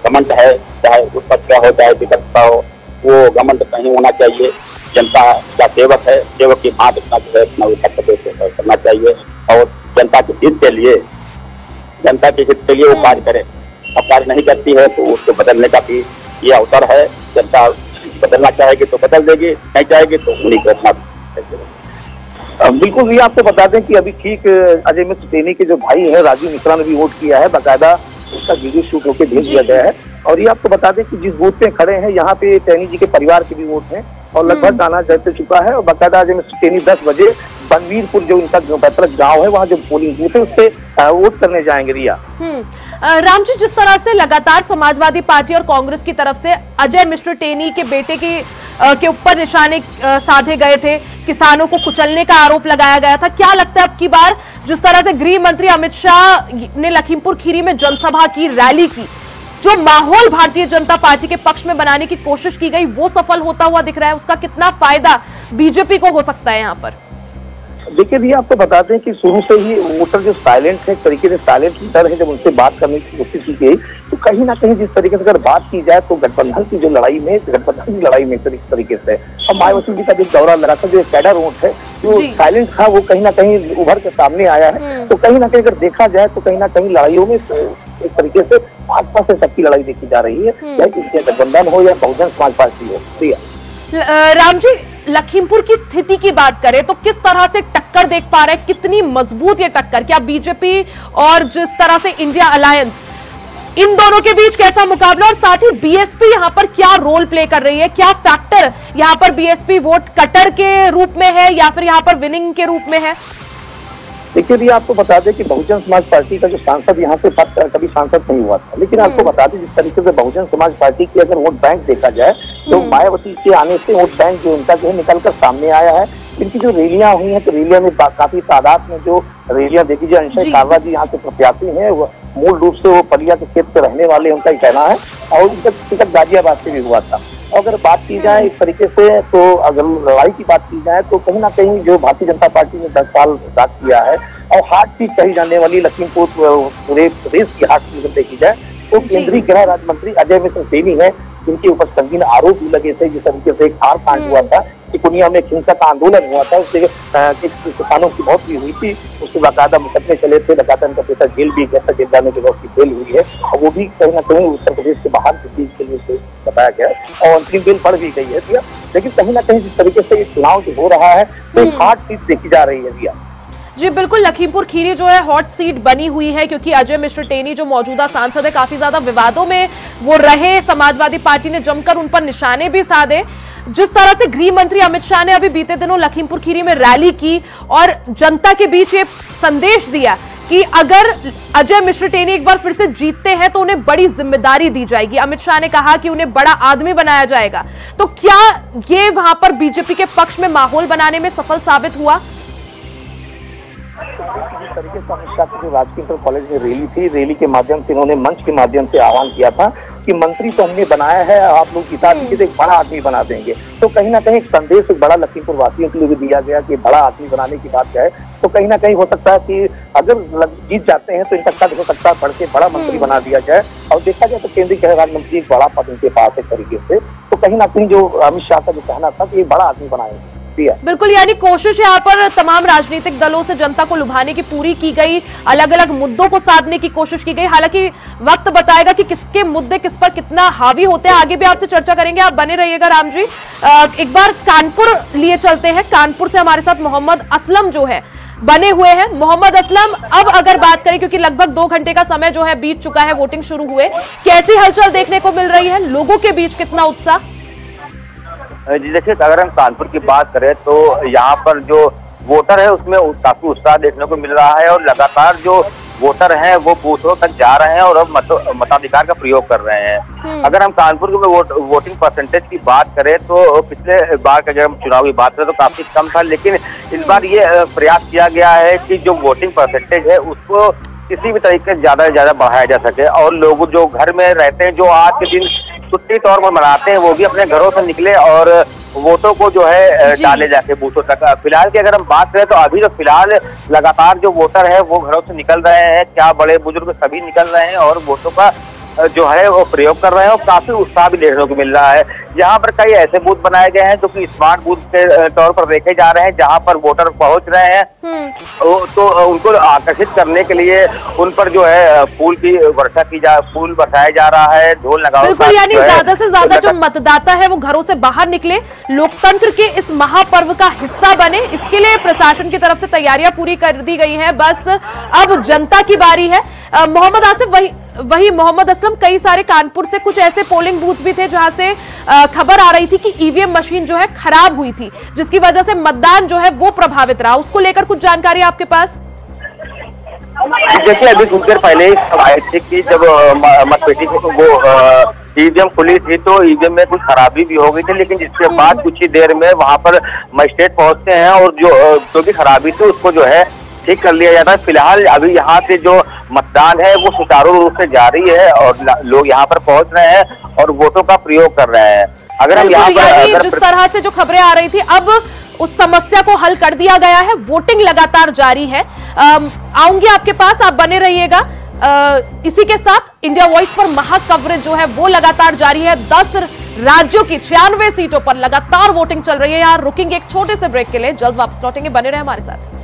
घमंड है, चाहे विपक्ष का हो चाहे विपक्ष का हो, वो घमंड नहीं होना चाहिए। जनता का सेवक है, सेवक की बात इतना जो है इतना उत्तर प्रदेश करना चाहिए, और जनता के हित के लिए, जनता के हित के लिए वो कार्य करे। अब कार्य नहीं करती है तो उसको बदलने का भी ये अवसर है। जनता बदलना चाहेगी तो बदल देगी, नहीं चाहेगी तो उन्हीं को अपना। बिल्कुल, ये आपको बता दें कि अभी ठीक अजय मिश्र टेनी के जो भाई है राजीव मिश्रा ने भी वोट किया है, बाकायदा उसका वीडियो शूट होकर भेज दिया गया है। और ये आपको बता दें कि जिस बूथ पे खड़े हैं यहाँ पे टेनी जी के परिवार के भी वोट हैं, और लगभग आना जैसे चुका है। और बाकायदा अजय मिश्र टेनी 10 बजे बनवीरपुर जो उनका पैतृक गाँव है, वहाँ जो पोलिंग बूथ है उससे वोट करने जाएंगे। रिया राम जी, जिस तरह से लगातार समाजवादी पार्टी और कांग्रेस की तरफ से अजय मिश्र टेनी के बेटे के ऊपर निशाने साधे गए थे, किसानों को कुचलने का आरोप लगाया गया था, क्या लगता है अब की बार जिस तरह से गृह मंत्री अमित शाह ने लखीमपुर खीरी में जनसभा की, रैली की, जो माहौल भारतीय जनता पार्टी के पक्ष में बनाने की कोशिश की गई वो सफल होता हुआ दिख रहा है? उसका कितना फायदा बीजेपी को हो सकता है यहाँ पर? देखिए भैया, आपको बता दें कि शुरू से ही वोटर जो साइलेंट है, तरीके से साइलेंट लीडर है, जब उनसे बात करने की कोशिश की गई तो कहीं ना कहीं जिस तरीके से अगर बात की जाए तो गठबंधन की जो लड़ाई में, गठबंधन की लड़ाई में इस तरीके से और मायावती जी का जो दौरा लगा था, जो कैडर वोट है जो साइलेंट था, वो कहीं ना कहीं उभर के सामने आया है। तो कहीं ना कहीं अगर देखा जाए तो कहीं ना कहीं लड़ाइयों में एक तरीके से भाजपा से सबकी लड़ाई देखी जा रही है, चाहे गठबंधन हो या बहुजन समाज पार्टी हो। राम जी, लखीमपुर की स्थिति की बात करें तो किस तरह से टक्कर देख पा रहे हैं, कितनी मजबूत ये टक्कर? क्या बीजेपी और जिस तरह से इंडिया अलायंस, इन दोनों के बीच कैसा मुकाबला, और साथ ही बीएसपी यहाँ पर क्या रोल प्ले कर रही है? क्या फैक्टर यहाँ पर बीएसपी वोट कटर के रूप में है या फिर यहाँ पर विनिंग के रूप में है? देखिए भैया, आपको बता दें कि बहुजन समाज पार्टी का जो सांसद यहाँ से कभी सांसद नहीं हुआ था, लेकिन आपको बता दें जिस तरीके से बहुजन समाज पार्टी की अगर वोट बैंक देखा जाए तो मायावती के आने से वोट बैंक जो उनका जो है निकल कर सामने आया है। इनकी जो रैलियां हुई हैं तो रैलियां में काफी तादाद में जो रैलियां देखी जाए, अंशय कालरा जी यहाँ से प्रत्याशी हैं, मूल रूप से वो पलिया के खेत से रहने वाले, उनका ही कहना है, और उनका टिकट गाजियाबाद से भी हुआ था। अगर बात की जाए इस तरीके से, तो अगर लड़ाई की बात की जाए तो कहीं ना कहीं जो भारतीय जनता पार्टी ने 10 साल राज किया है और हार्ट सीट कही जाने वाली लखीमपुर पूरे प्रदेश की हार्ट सीट देखी जाए तो केंद्रीय गृह राज्य मंत्री अजय मिश्र टेनी है, जिनके ऊपर संगीन आरोप भी लगे थे। जिस तरीके से एक हार कांड हुआ था कि पूर्णिया में एक हिंसक आंदोलन हुआ था, उससे किसानों की मौत भी हुई थी, उससे बाकायदा मुकदमे चले थे, बाकायदा उनका पिता जेल भी गया था, जेल जाने के बाद उसकी बेल हुई है, और वो भी कहीं ना कहीं उत्तर प्रदेश के बाहर की चीज के लिए बताया गया और अंतरिम बेल पड़ भी गई है भैया। लेकिन कहीं ना कहीं जिस तरीके से चुनाव जो हो रहा है तो एक हार्ड सीट देखी जा रही है भैया। जी बिल्कुल, लखीमपुर खीरी जो है हॉट सीट बनी हुई है, क्योंकि अजय मिश्र टेनी जो मौजूदा सांसद है काफी ज्यादा विवादों में वो रहे, समाजवादी पार्टी ने जमकर उन पर निशाने भी साधे। जिस तरह से गृह मंत्री अमित शाह ने अभी बीते दिनों लखीमपुर खीरी में रैली की और जनता के बीच ये संदेश दिया कि अगर अजय मिश्र टेनी एक बार फिर से जीतते हैं तो उन्हें बड़ी जिम्मेदारी दी जाएगी। अमित शाह ने कहा कि उन्हें बड़ा आदमी बनाया जाएगा। तो क्या ये वहां पर बीजेपी के पक्ष में माहौल बनाने में सफल साबित हुआ? जिस तरीके से अमित शाह की जो राजकीय इंटर कॉलेज में रैली थी, रैली के माध्यम से इन्होंने मंच के माध्यम से आह्वान किया था कि मंत्री तो हमने बनाया है, आप लोग जिता दीजिए, एक बड़ा आदमी बना देंगे। तो कहीं ना कहीं एक संदेश एक बड़ा लखीमपुर वासियों के लिए भी दिया गया कि बड़ा आदमी बनाने की बात है। तो कहीं ना कहीं हो सकता है कि अगर जीत जाते हैं तो इनका कद हो सकता है बढ़ के बड़ा मंत्री बना दिया जाए। और देखा जाए तो केंद्रीय गृह राज्य मंत्री एक बड़ा पद इनके पास है तरीके से। तो कहीं ना कहीं जो अमित शाह का जो कहना था कि एक बड़ा आदमी बनाएंगे। बिल्कुल, यानी कोशिश यहाँ पर तमाम राजनीतिक दलों से जनता को लुभाने की पूरी की गई, अलग अलग मुद्दों को साधने की कोशिश की गई। हालांकि वक्त बताएगा कि किसके मुद्दे किस पर कितना हावी होते हैं। आगे भी आपसे चर्चा करेंगे, आप बने रहिएगा राम जी। एक बार कानपुर लिए चलते हैं। कानपुर से हमारे साथ मोहम्मद असलम जो है बने हुए हैं। मोहम्मद असलम, अब अगर बात करें, क्योंकि लगभग 2 घंटे का समय जो है बीत चुका है, वोटिंग शुरू हुए, कैसी हलचल देखने को मिल रही है? लोगों के बीच कितना उत्साह? जी देखिए, अगर हम कानपुर की बात करें तो यहाँ पर जो वोटर है उसमें काफी उत्साह देखने को मिल रहा है और लगातार जो वोटर हैं वो बूथों तक जा रहे हैं और अब मताधिकार का प्रयोग कर रहे हैं। अगर हम कानपुर के वोटिंग परसेंटेज की बात करें तो पिछले बार का जब हम चुनाव की बात करें तो काफी कम था, लेकिन इस बार ये प्रयास किया गया है कि जो वोटिंग परसेंटेज है उसको किसी भी तरीके से ज्यादा से ज्यादा बढ़ाया जा सके और लोग जो घर में रहते हैं, जो आज के दिन छुट्टी तौर पर मनाते हैं, वो भी अपने घरों से निकले और वोटों को जो है डाले जाके बूथों तक। फिलहाल की अगर हम बात करें तो अभी जो फिलहाल लगातार जो वोटर है वो घरों से निकल रहे हैं, क्या बड़े बुजुर्ग सभी निकल रहे हैं और वोटों का जो है वो प्रयोग कर रहे हैं और काफी उत्साह भी देखने को मिल रहा है। यहाँ पर कई ऐसे बूथ बनाए गए हैं जो कि स्मार्ट बूथ के तौर पर देखे जा रहे हैं, जहाँ पर वोटर पहुंच रहे हैं तो उनको आकर्षित करने के लिए उन पर जो है फूल बरसाया जा रहा है, ढोल नगाड़ों। बिल्कुल, यानी ज्यादा से ज्यादा जो मतदाता है वो घरों से बाहर निकले, लोकतंत्र के इस महापर्व का हिस्सा बने, इसके लिए प्रशासन की तरफ से तैयारियां पूरी कर दी गई हैं। बस अब जनता की बारी है। मोहम्मद आसिफ, वही मोहम्मद असलम, कई सारे कानपुर से कुछ ऐसे पोलिंग बूथ भी थे जहां से खबर आ रही थी कि ईवीएम मशीन जो है खराब हुई थी, जिसकी वजह से मतदान जो है वो प्रभावित रहा। उसको लेकर कुछ जानकारी आपके पास? देखिए, अभी कुछ देर पहले ही आई थी कि जब मतपेटी को वो ईवीएम खुली थी तो ईवीएम में कुछ खराबी भी हो गई थी, लेकिन जिसके बाद कुछ ही देर में वहां पर मजिस्ट्रेट पहुंचते हैं और जो भी खराबी थी उसको जो है ठीक कर लिया जाता है। फिलहाल अभी यहाँ से जो मतदान है वो सुचारू रूप से जारी है और लोग यहाँ पर पहुंच रहे हैं और वोटों का प्रयोग कर रहे हैं। अगर हम यहाँ पर जिस तरह से जो खबरें आ रही थी, अब उस समस्या को हल कर दिया गया है, वोटिंग लगातार जारी है। आऊंगी आपके पास, आप बने रहिएगा। इसी के साथ इंडिया वॉइस पर महा कवरेज जो है वो लगातार जारी है। 10 राज्यों की 96 सीटों पर लगातार वोटिंग चल रही है। यहाँ रुकेंगे एक छोटे से ब्रेक के लिए, जल्द वापस लौटेंगे, बने रहे हमारे साथ।